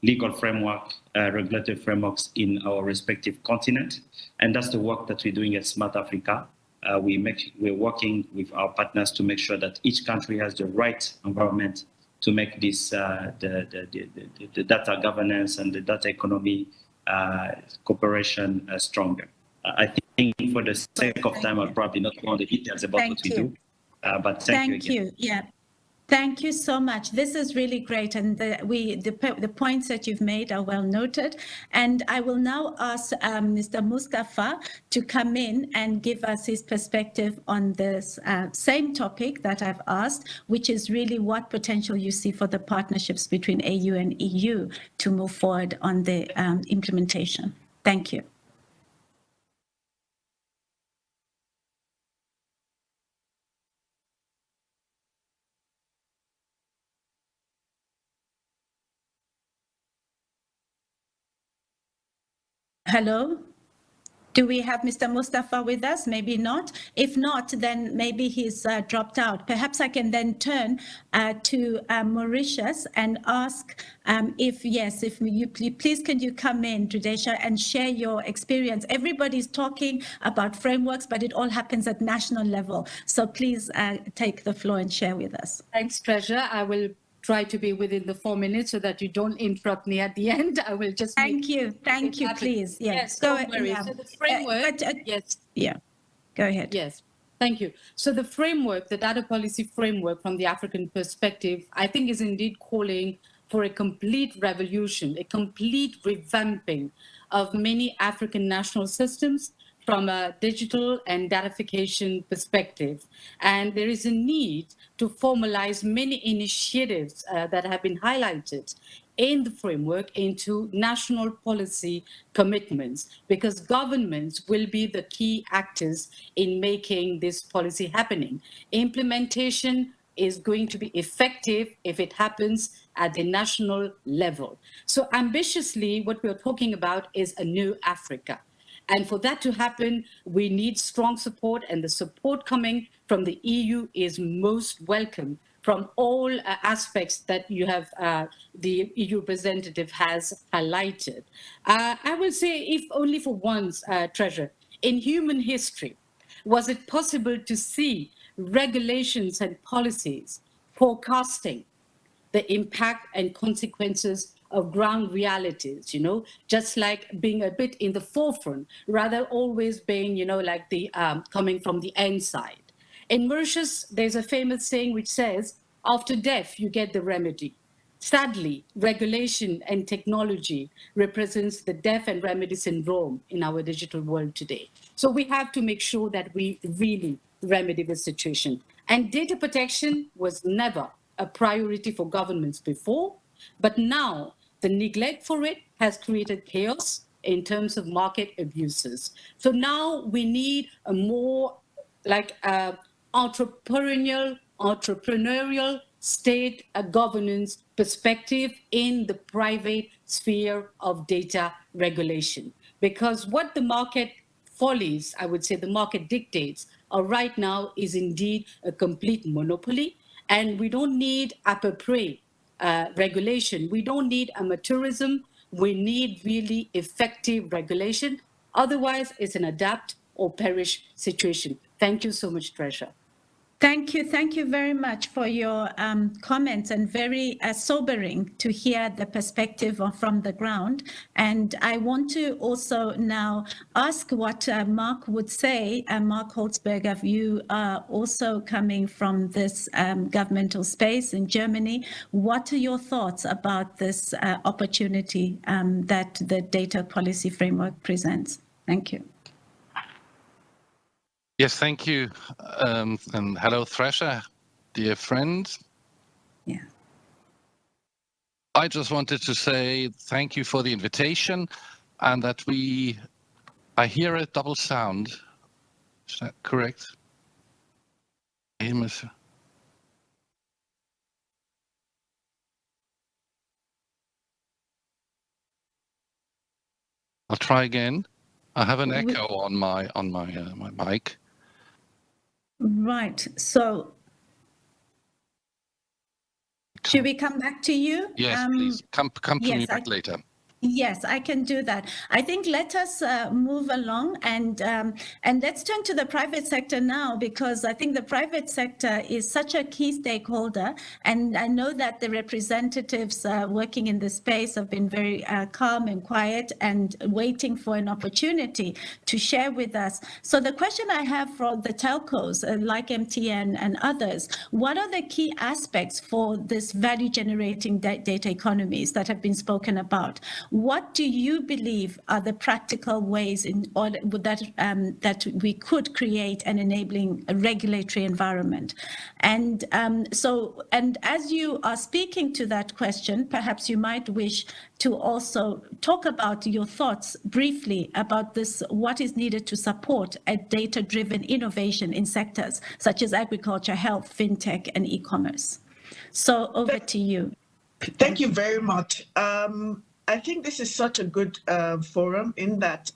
legal framework, regulatory frameworks in our respective continent. And that's the work that we're doing at Smart Africa. We're working with our partners to make sure that each country has the right environment to make this the data governance and the data economy cooperation stronger. I think for the sake of time, I'll probably not go on the details about what we do, but thank you again. Yeah. Thank you so much. This is really great, and the points that you've made are well noted. And I will now ask Mr. Mustafa to come in and give us his perspective on this same topic that I've asked, which is really what potential you see for the partnerships between AU and EU to move forward on the implementation. Thank you. Hello? Do we have Mr. Mustafa with us? Maybe not. If not, then maybe he's dropped out. Perhaps I can then turn to Mauritius and ask if you please can you come in, Judesha, and share your experience. Everybody's talking about frameworks, but it all happens at national level. So please take the floor and share with us. Thanks, Treasure. I will try to be within the 4 minutes so that you don't interrupt me at the end. I will just thank you, please. Yes, don't worry. Yeah. So the framework, yes. Yeah, go ahead. Yes, thank you. So the framework, the data policy framework from the African perspective, I think is indeed calling for a complete revolution, a complete revamping of many African national systems from a digital and datafication perspective. And there is a need to formalize many initiatives that have been highlighted in the framework into national policy commitments, because governments will be the key actors in making this policy happening. Implementation is going to be effective if it happens at the national level. So ambitiously, what we're talking about is a new Africa. And for that to happen, we need strong support, and the support coming from the EU is most welcome from all aspects that you have, the EU representative has highlighted. I will say, if only for once, Treasure, in human history, was it possible to see regulations and policies forecasting the impact and consequences of ground realities, just like being a bit in the forefront, rather always being, like the coming from the end side. In Mauritius, there's a famous saying which says, after death, you get the remedy. Sadly, regulation and technology represents the death and remedy syndrome in our digital world today. So we have to make sure that we really remedy the situation. And data protection was never a priority for governments before, but now the neglect for it has created chaos in terms of market abuses. So now we need a more like entrepreneurial state governance perspective in the private sphere of data regulation. Because what the market follies, I would say the market dictates, right now is indeed a complete monopoly. And we don't need upper prey regulation. We don't need amateurism. We need really effective regulation. Otherwise, it's an adapt or perish situation. Thank you so much, Treasure. Thank you very much for your comments, and very sobering to hear the perspective from the ground. And I want to also now ask what Mark would say. Mark Holzberger, you are also coming from this governmental space in Germany. What are your thoughts about this opportunity that the data policy framework presents? Thank you. Yes, thank you. And hello, Thrasher, dear friend. Yeah. I just wanted to say thank you for the invitation, and that I hear a double sound. Is that correct? I'll try again. I have an echo on my mic. Right. So should we come back to you? Yes, please. Come to me back later. Yes, I can do that. I think let us move along and let's turn to the private sector now, because I think the private sector is such a key stakeholder. And I know that the representatives working in this space have been very calm and quiet and waiting for an opportunity to share with us. So the question I have for the telcos like MTN and others, what are the key aspects for this value generating data economies that have been spoken about? What do you believe are the practical ways in order that we could create an enabling regulatory environment? And and as you are speaking to that question, perhaps you might wish to also talk about your thoughts briefly about this, what is needed to support a data-driven innovation in sectors such as agriculture, health, fintech, and e-commerce. So over to you. Thank you very much. I think this is such a good forum in that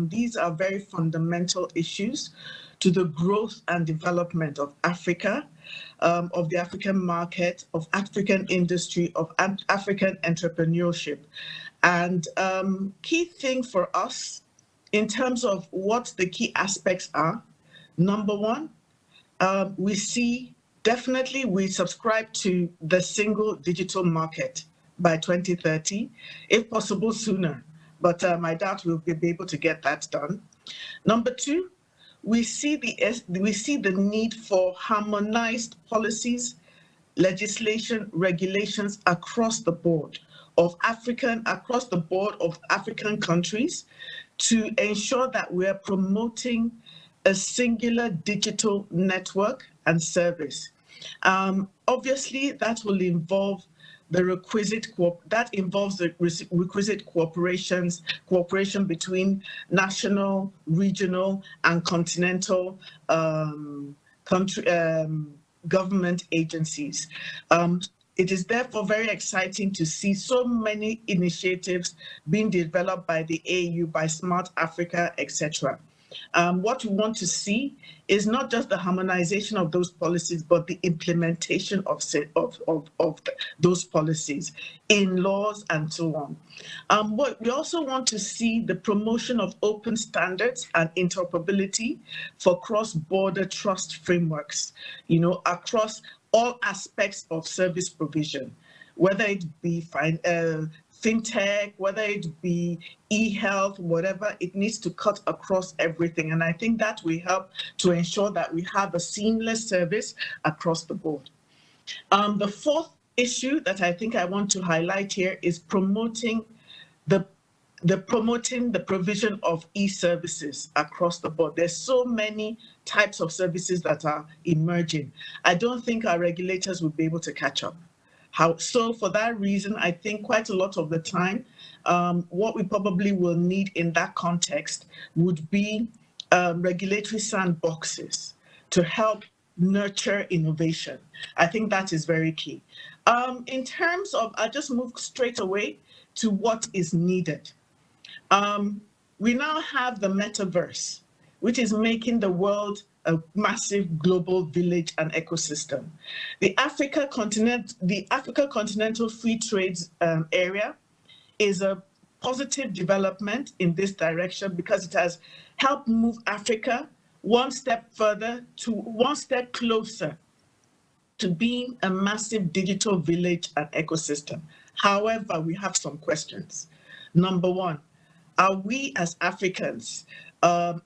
these are very fundamental issues to the growth and development of Africa, of the African market, of African industry, of African entrepreneurship. And key thing for us in terms of what the key aspects are, number one, we see definitely we subscribe to the single digital market by 2030, if possible sooner, but I doubt we'll be able to get that done. Number two, we see the need for harmonized policies, legislation, regulations across the board of African countries to ensure that we are promoting a singular digital network and service. Obviously, that will involve the requisite cooperation between national, regional, and continental government agencies. It is therefore very exciting to see so many initiatives being developed by the AU, by Smart Africa, etc. What we want to see is not just the harmonization of those policies, but the implementation of those policies in laws and so on. But we also want to see the promotion of open standards and interoperability for cross-border trust frameworks, across all aspects of service provision, whether it be fintech, whether it be e-health, whatever, it needs to cut across everything. And I think that will help to ensure that we have a seamless service across the board. The fourth issue that I think I want to highlight here is promoting the provision of e-services across the board. There's so many types of services that are emerging. I don't think our regulators will be able to catch up. So for that reason, I think quite a lot of the time, what we probably will need in that context would be regulatory sandboxes to help nurture innovation. I think that is very key. In terms of, I'll just move straight away to what is needed. We now have the metaverse, which is making the world a massive global village and ecosystem. The Africa Continental Free Trade area is a positive development in this direction because it has helped move Africa one step closer to being a massive digital village and ecosystem. However, we have some questions. Number one, are we as Africans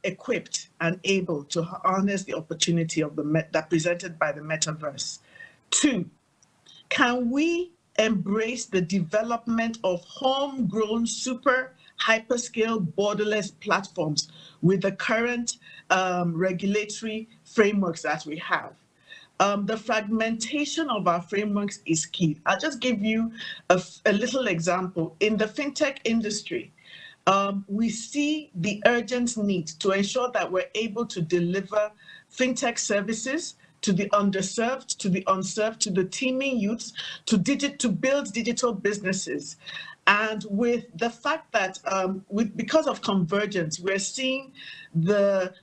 equipped and able to harness the opportunity of that presented by the metaverse? Two, can we embrace the development of homegrown super hyperscale borderless platforms with the current regulatory frameworks that we have? The fragmentation of our frameworks is key. I'll just give you a little example. In the fintech industry, we see the urgent need to ensure that we're able to deliver fintech services to the underserved, to the unserved, to the teeming youths, to build digital businesses. And with the fact that because of convergence, we're seeing the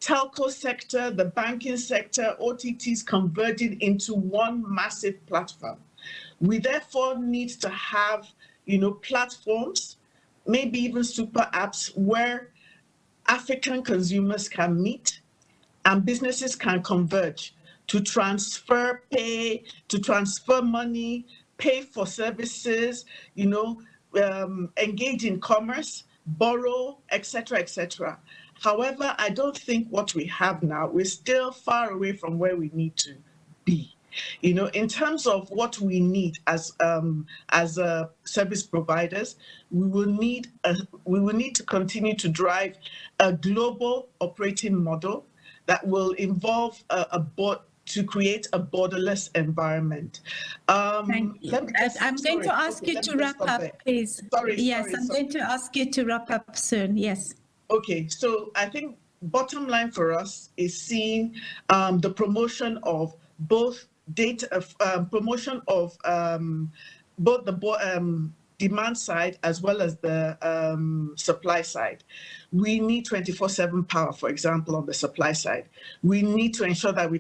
telco sector, the banking sector, OTTs converging into one massive platform. We therefore need to have, platforms, maybe even super apps where African consumers can meet and businesses can converge to transfer money, pay for services, engage in commerce, borrow, etc., etc. However, I don't think what we have now, we're still far away from where we need to be. In terms of what we need as service providers, we will need to continue to drive a global operating model that will involve to create a borderless environment. Thank you. I'm going to ask you to wrap up, please. Yes, I'm going to ask you to wrap up soon. Yes. Okay, so I think bottom line for us is seeing the promotion of both both the demand side as well as the supply side. We need 24/7 power, for example, on the supply side. We need to ensure that we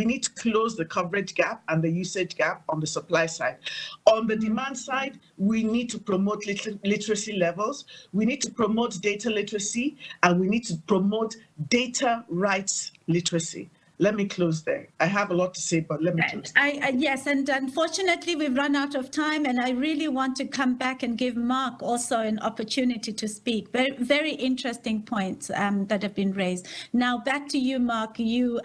need to close the coverage gap and the usage gap on the supply side. On the demand side, we need to promote literacy levels. We need to promote data literacy, and we need to promote data rights literacy. Let me close there. I have a lot to say, but let me close. Yes, and unfortunately, we've run out of time, and I really want to come back and give Mark also an opportunity to speak. Very, very interesting points that have been raised. Now, back to you, Mark. You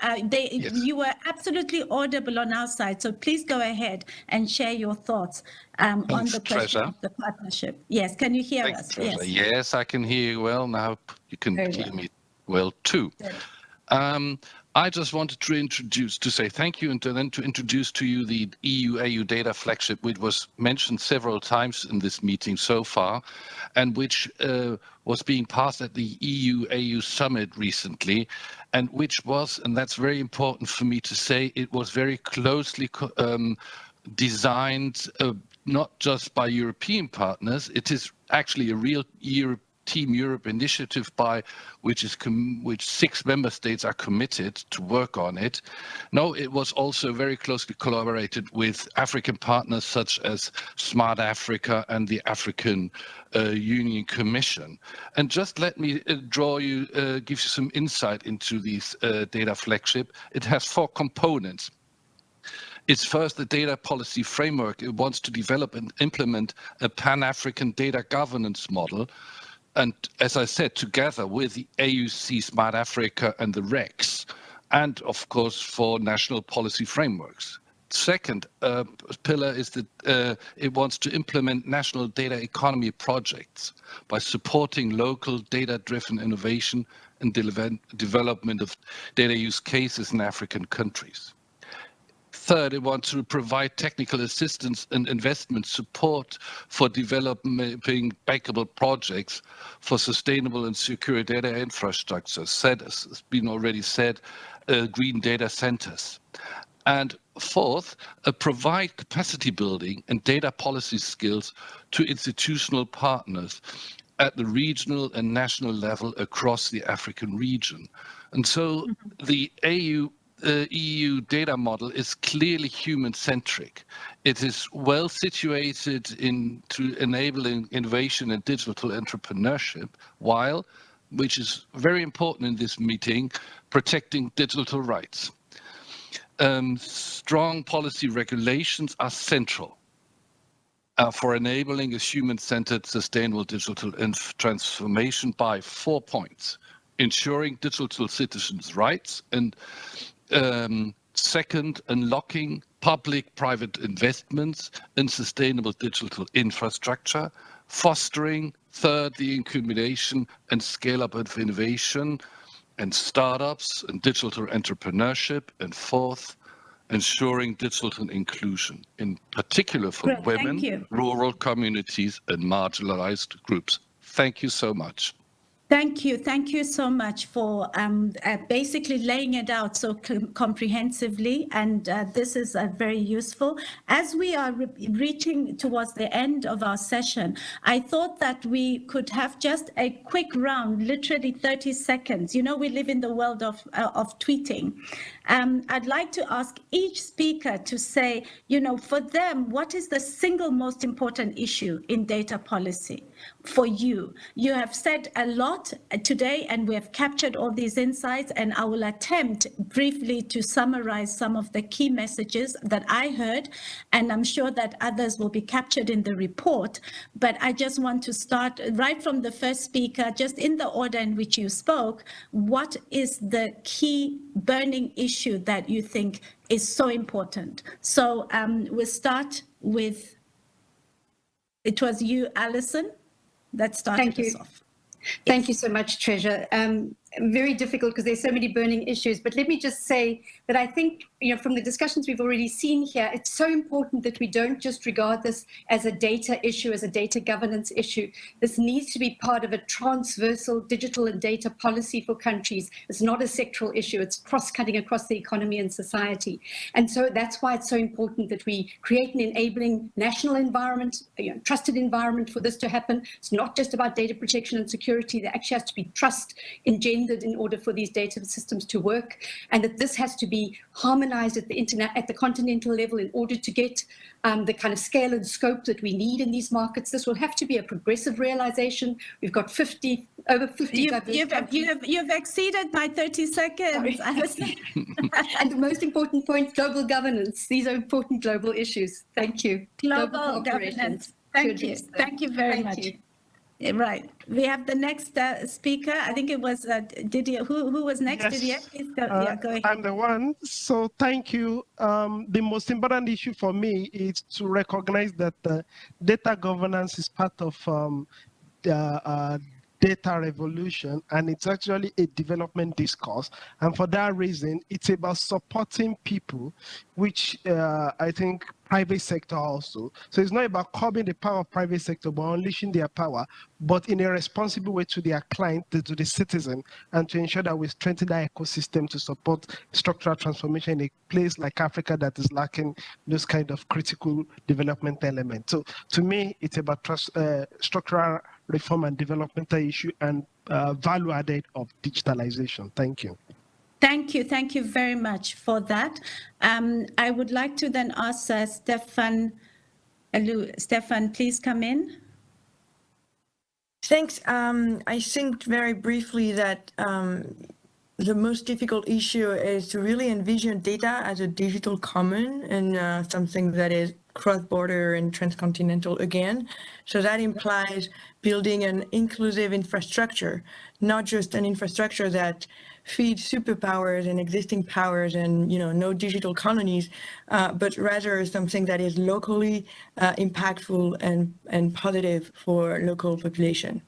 were absolutely audible on our side, so please go ahead and share your thoughts on the question of the partnership. Yes, can you hear us? Yes. Yes, I can hear you well now. You can hear me well too. I just wanted to say thank you and then to introduce to you the EU-AU data flagship, which was mentioned several times in this meeting so far, and which was being passed at the EU-AU summit recently, and which was, and that's very important for me to say, it was very closely designed, not just by European partners. It is actually a real Team Europe initiative by which 6 member states are committed to work on it. No, it was also very closely collaborated with African partners such as Smart Africa and the African Union Commission. And just let me give you some insight into this data flagship. It has 4 components. It's first the data policy framework. It wants to develop and implement a Pan-African data governance model. And as I said, together with the AUC, Smart Africa and the REX, and of course for national policy frameworks. Second pillar is that it wants to implement national data economy projects by supporting local data-driven innovation and development of data use cases in African countries. Third, it wants to provide technical assistance and investment support for developing bankable projects for sustainable and secure data infrastructure, as has been already said, green data centers. And fourth, provide capacity building and data policy skills to institutional partners at the regional and national level across the African region. And so the EU data model is clearly human-centric. It is well situated to enabling innovation and digital entrepreneurship, while which is very important in this meeting, protecting digital rights. Strong policy regulations are central for enabling a human-centered, sustainable digital transformation by 4 points: ensuring digital citizens' rights, and second, unlocking public-private investments in sustainable digital infrastructure, fostering, third, the incubation and scale-up of innovation and startups and digital entrepreneurship, and fourth, ensuring digital inclusion, in particular for Great, women, rural communities, and marginalized groups. Thank you so much. Thank you so much for basically laying it out so comprehensively, and this is very useful. As we are reaching towards the end of our session, I thought that we could have just a quick round, literally 30 seconds. You know, we live in the world of tweeting. I'd like to ask each speaker to say, you know, for them, what is the single most important issue in data policy for you? You have said a lot today, and we have captured all these insights, and I will attempt briefly to summarize some of the key messages that I heard, and I'm sure that others will be captured in the report. But I just want to start right from the first speaker, just in the order in which you spoke. What is the key burning issue that you think is so important? So we'll start with, it was you, Alison, that started us off. Thank you so much, Treasure. Very difficult because there's so many burning issues, but let me just say that I think, you know, from the discussions we've already seen here, it's so important that we don't just regard this as a data issue, as a data governance issue. This needs to be part of a transversal digital and data policy for countries. It's not a sectoral issue. It's cross-cutting across the economy and society. And so that's why it's so important that we create an enabling national environment, trusted environment for this to happen. It's not just about data protection and security. There actually has to be trust engendered in order for these data systems to work, and that this has to be harmonized at the continental level in order to get the kind of scale and scope that we need in these markets. This will have to be a progressive realization. We've got over 50 You've exceeded my 30 seconds. And the most important point, global governance. These are important global issues. Thank you. Global governance. Thank you. Thank you very much. Right. We have the next speaker. I think it was Didier. Who was next? Yes. Didier, please go. Yeah, go ahead. I'm the one. So thank you. The most important issue for me is to recognize that data governance is part of the data revolution, and it's actually a development discourse. And for that reason, it's about supporting people, which I think private sector also. So it's not about curbing the power of private sector, but unleashing their power, but in a responsible way to their client, to the citizen, and to ensure that we strengthen that ecosystem to support structural transformation in a place like Africa that is lacking those kind of critical development elements. So to me, it's about structural reform and developmental issue and value added of digitalization. Thank you. Thank you. Thank you very much for that. I would like to then ask Stefan Alou. Stefan, please come in. Thanks. I think very briefly that the most difficult issue is to really envision data as a digital common and something that is cross-border and transcontinental again. So that implies building an inclusive infrastructure, not just an infrastructure that feeds superpowers and existing powers and, you know, no digital colonies, but rather something that is locally impactful and positive for local population.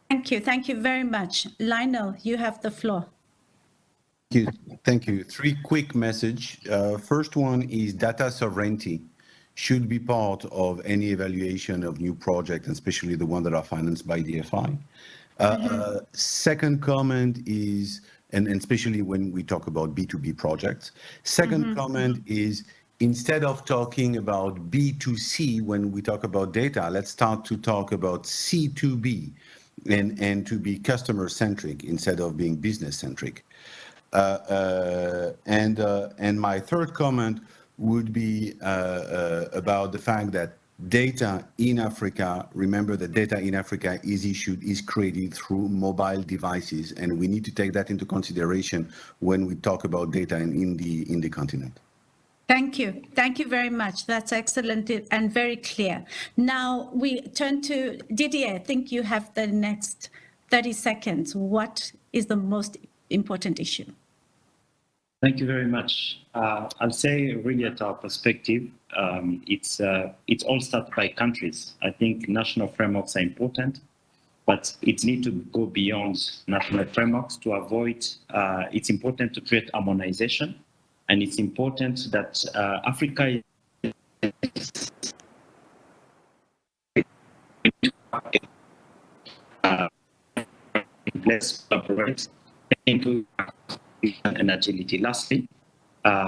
Thank you. Thank you very much. Lionel, you have the floor. Thank you. 3 quick messages. First one is data sovereignty should be part of any evaluation of new projects, especially the ones that are financed by DFI. Second comment is, and especially when we talk about B2B projects, second comment is, instead of talking about B2C when we talk about data, let's start to talk about C2B and to be customer-centric instead of being business-centric. And my third comment would be about the fact that Data in Africa, remember that data in Africa is created through mobile devices, and we need to take that into consideration when we talk about data in the continent. Thank you. Thank you very much. That's excellent and very clear. Now we turn to Didier. I think you have the next 30 seconds. What is the most important issue? Thank you very much. I'll say really at our perspective, it's all started by countries. I think national frameworks are important, but it needs to go beyond national frameworks to avoid, it's important to create harmonization, and it's important that Africa let's collaborate into and agility. Lastly,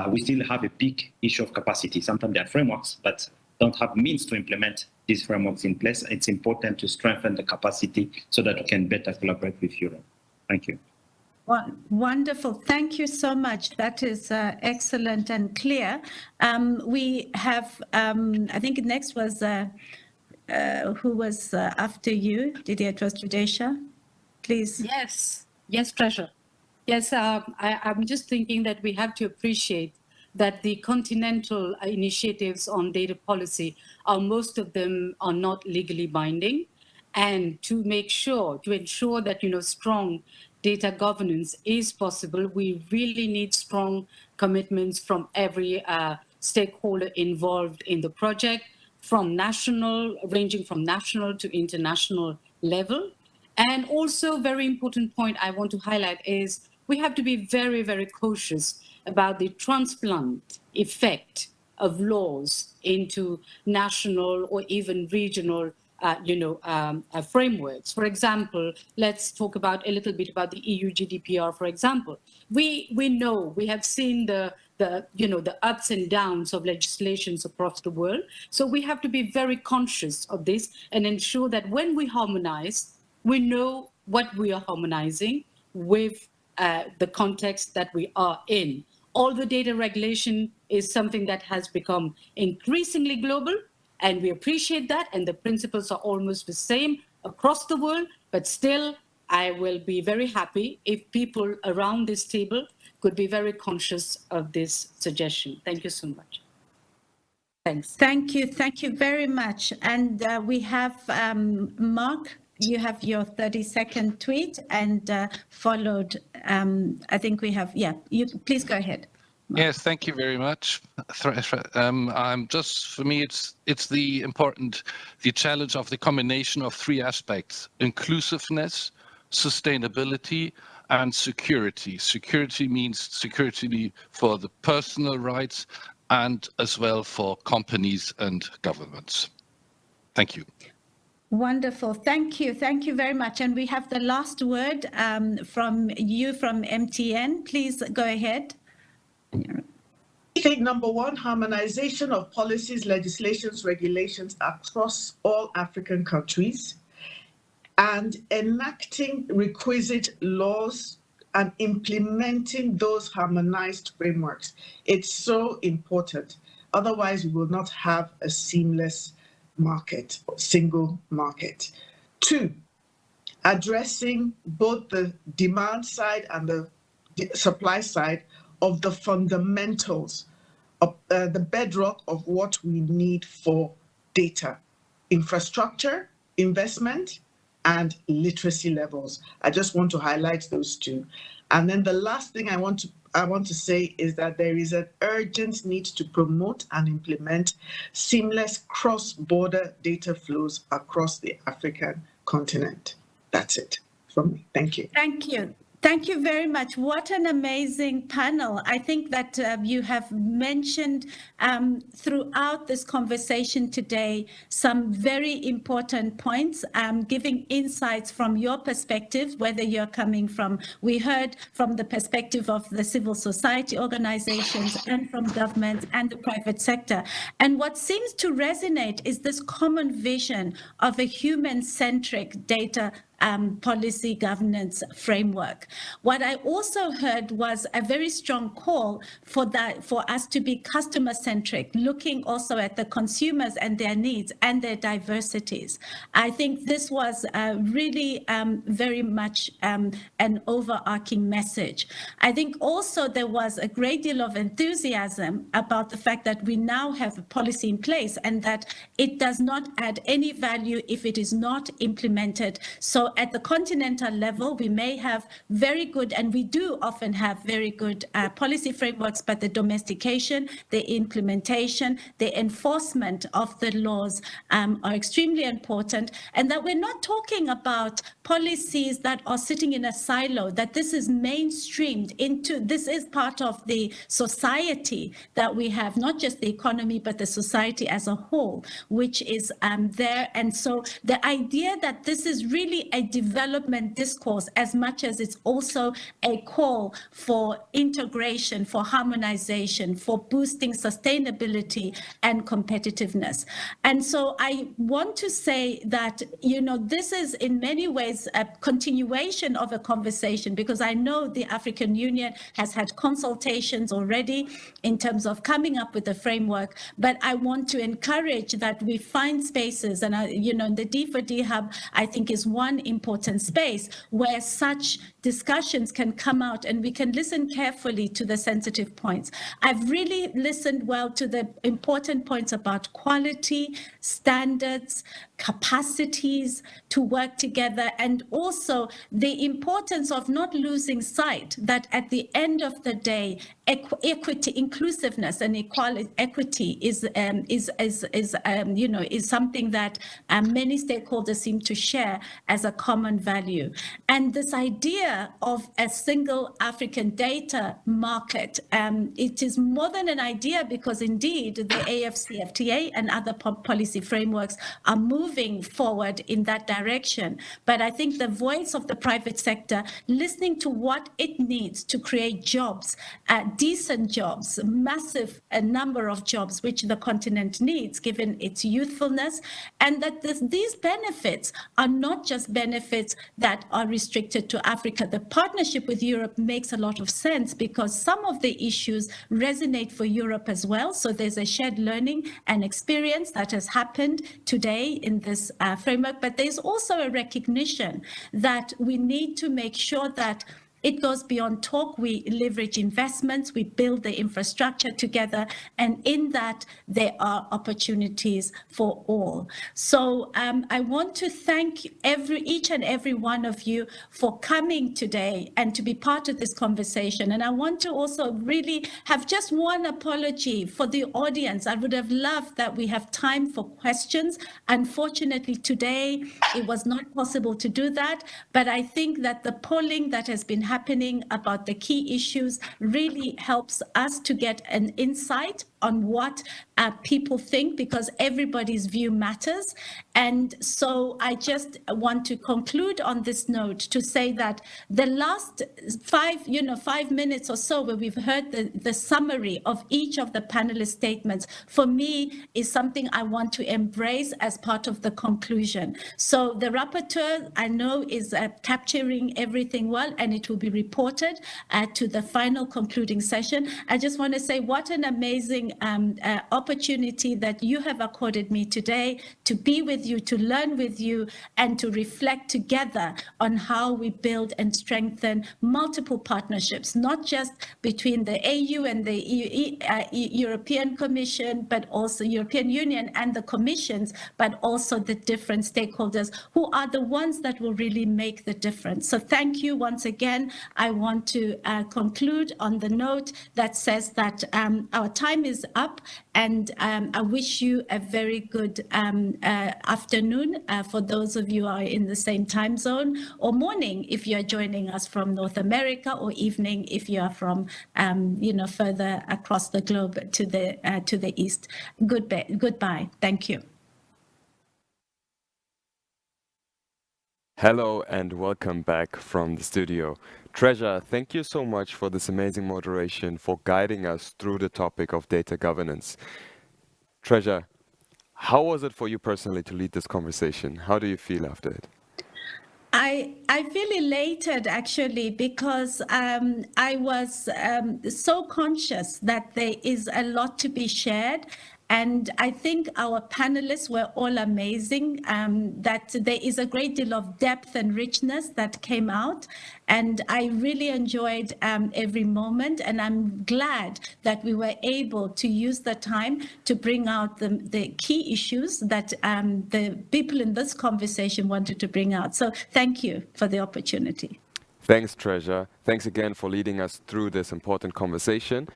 we still have a big issue of capacity. Sometimes there are frameworks, but don't have means to implement these frameworks in place. It's important to strengthen the capacity so that we can better collaborate with Europe. Thank you. Wonderful. Thank you so much. That is excellent and clear. We have, I think next was, who was after you? Didier, it was Judesha. Please. Yes, Treasure. Yes, I'm just thinking that we have to appreciate that the continental initiatives on data policy, most of them are not legally binding. And to ensure that, strong data governance is possible, we really need strong commitments from every stakeholder involved in the project, ranging from national to international level. And also, very important point I want to highlight is we have to be very, very cautious about the transplant effect of laws into national or even regional frameworks. For example, let's talk about a little bit about the EU GDPR, for example. We know, we have seen the ups and downs of legislations across the world. So we have to be very conscious of this and ensure that when we harmonize, we know what we are harmonizing with the context that we are in. All the data regulation is something that has become increasingly global, and we appreciate that, and the principles are almost the same across the world, but still, I will be very happy if people around this table could be very conscious of this suggestion. Thank you so much. Thanks. Thank you very much. And we have Mark. You have your 30-second tweet and followed, I think we have, you please go ahead. Mark. Yes, thank you very much. For me, it's the challenge of the combination of three aspects: inclusiveness, sustainability, and security. Security means security for the personal rights and as well for companies and governments. Thank you. Wonderful. Thank you. Thank you very much. And we have the last word from you from MTN. Please go ahead. I think number one, harmonization of policies, legislations, regulations across all African countries, and enacting requisite laws and implementing those harmonized frameworks. It's so important. Otherwise, we will not have a seamless market, single market. Two, addressing both the demand side and the supply side of the fundamentals of the bedrock of what we need for data: infrastructure, investment, and literacy levels. I just want to highlight those two. And then the last thing I want to say is that there is an urgent need to promote and implement seamless cross-border data flows across the African continent. That's it from me. Thank you. Thank you. Thank you very much. What an amazing panel. I think that you have mentioned throughout this conversation today some very important points, giving insights from your perspective, whether you're coming from, we heard from the perspective of the civil society organizations and from government and the private sector. And what seems to resonate is this common vision of a human-centric data policy governance framework. What I also heard was a very strong call for us to be customer-centric, looking also at the consumers and their needs and their diversities. I think this was really very much an overarching message. I think also there was a great deal of enthusiasm about the fact that we now have a policy in place and that it does not add any value if it is not implemented. So at the continental level, we may have very good, and we do often have very good policy frameworks, but the domestication, the implementation, the enforcement of the laws are extremely important, and that we're not talking about policies that are sitting in a silo, that this is mainstreamed into, this is part of the society that we have, not just the economy, but the society as a whole, which is there. And so the idea that this is really a development discourse as much as it's also a call for integration, for harmonization, for boosting sustainability and competitiveness. And so I want to say that, you know, this is in many ways a continuation of a conversation, because I know the African Union has had consultations already in terms of coming up with a framework, but I want to encourage that we find spaces, and you know, the D4D Hub, I think, is one important space where such discussions can come out and we can listen carefully to the sensitive points. I've really listened well to the important points about quality, standards, capacities to work together, and also the importance of not losing sight that at the end of the day, equity, inclusiveness, and equity is something that many stakeholders seem to share as a common value. And this idea of a single African data market, it is more than an idea, because indeed the AFCFTA and other policy frameworks are moving forward in that direction. But I think the voice of the private sector, listening to what it needs to create jobs, decent jobs, massive number of jobs, which the continent needs given its youthfulness, and that these benefits are not just benefits that are restricted to Africa. The partnership with Europe makes a lot of sense because some of the issues resonate for Europe as well. So there's a shared learning and experience that has happened today in this framework, but there's also a recognition that we need to make sure that it goes beyond talk. We leverage investments, we build the infrastructure together, and in that there are opportunities for all. So I want to thank each and every one of you for coming today and to be part of this conversation. And I want to also really have just one apology for the audience. I would have loved that we have time for questions. Unfortunately, today it was not possible to do that, but I think that the polling that has been happening about the key issues really helps us to get an insight on what people think, because everybody's view matters. And so I just want to conclude on this note to say that the last 5 minutes or so where we've heard the summary of each of the panelist statements, for me is something I want to embrace as part of the conclusion. So the rapporteur, I know, is capturing everything well, and it will be reported to the final concluding session. I just want to say what an amazing opportunity that you have accorded me today to be with you, to learn with you, and to reflect together on how we build and strengthen multiple partnerships, not just between the AU and the European Commission, but also European Union and the commissions, but also the different stakeholders who are the ones that will really make the difference. So thank you once again. I want to conclude on the note that says that our time is up, and I wish you a very good afternoon for those of you who are in the same time zone, or morning if you are joining us from North America, or evening if you are from further across the globe to the east. Goodbye. Thank you. Hello and welcome back from the studio. Treasure, thank you so much for this amazing moderation, for guiding us through the topic of data governance. Treasure, how was it for you personally to lead this conversation? How do you feel after it? I feel elated actually because I was so conscious that there is a lot to be shared. And I think our panelists were all amazing, that there is a great deal of depth and richness that came out. And I really enjoyed every moment. And I'm glad that we were able to use the time to bring out the key issues that the people in this conversation wanted to bring out. So thank you for the opportunity. Thanks, Treasure. Thanks again for leading us through this important conversation.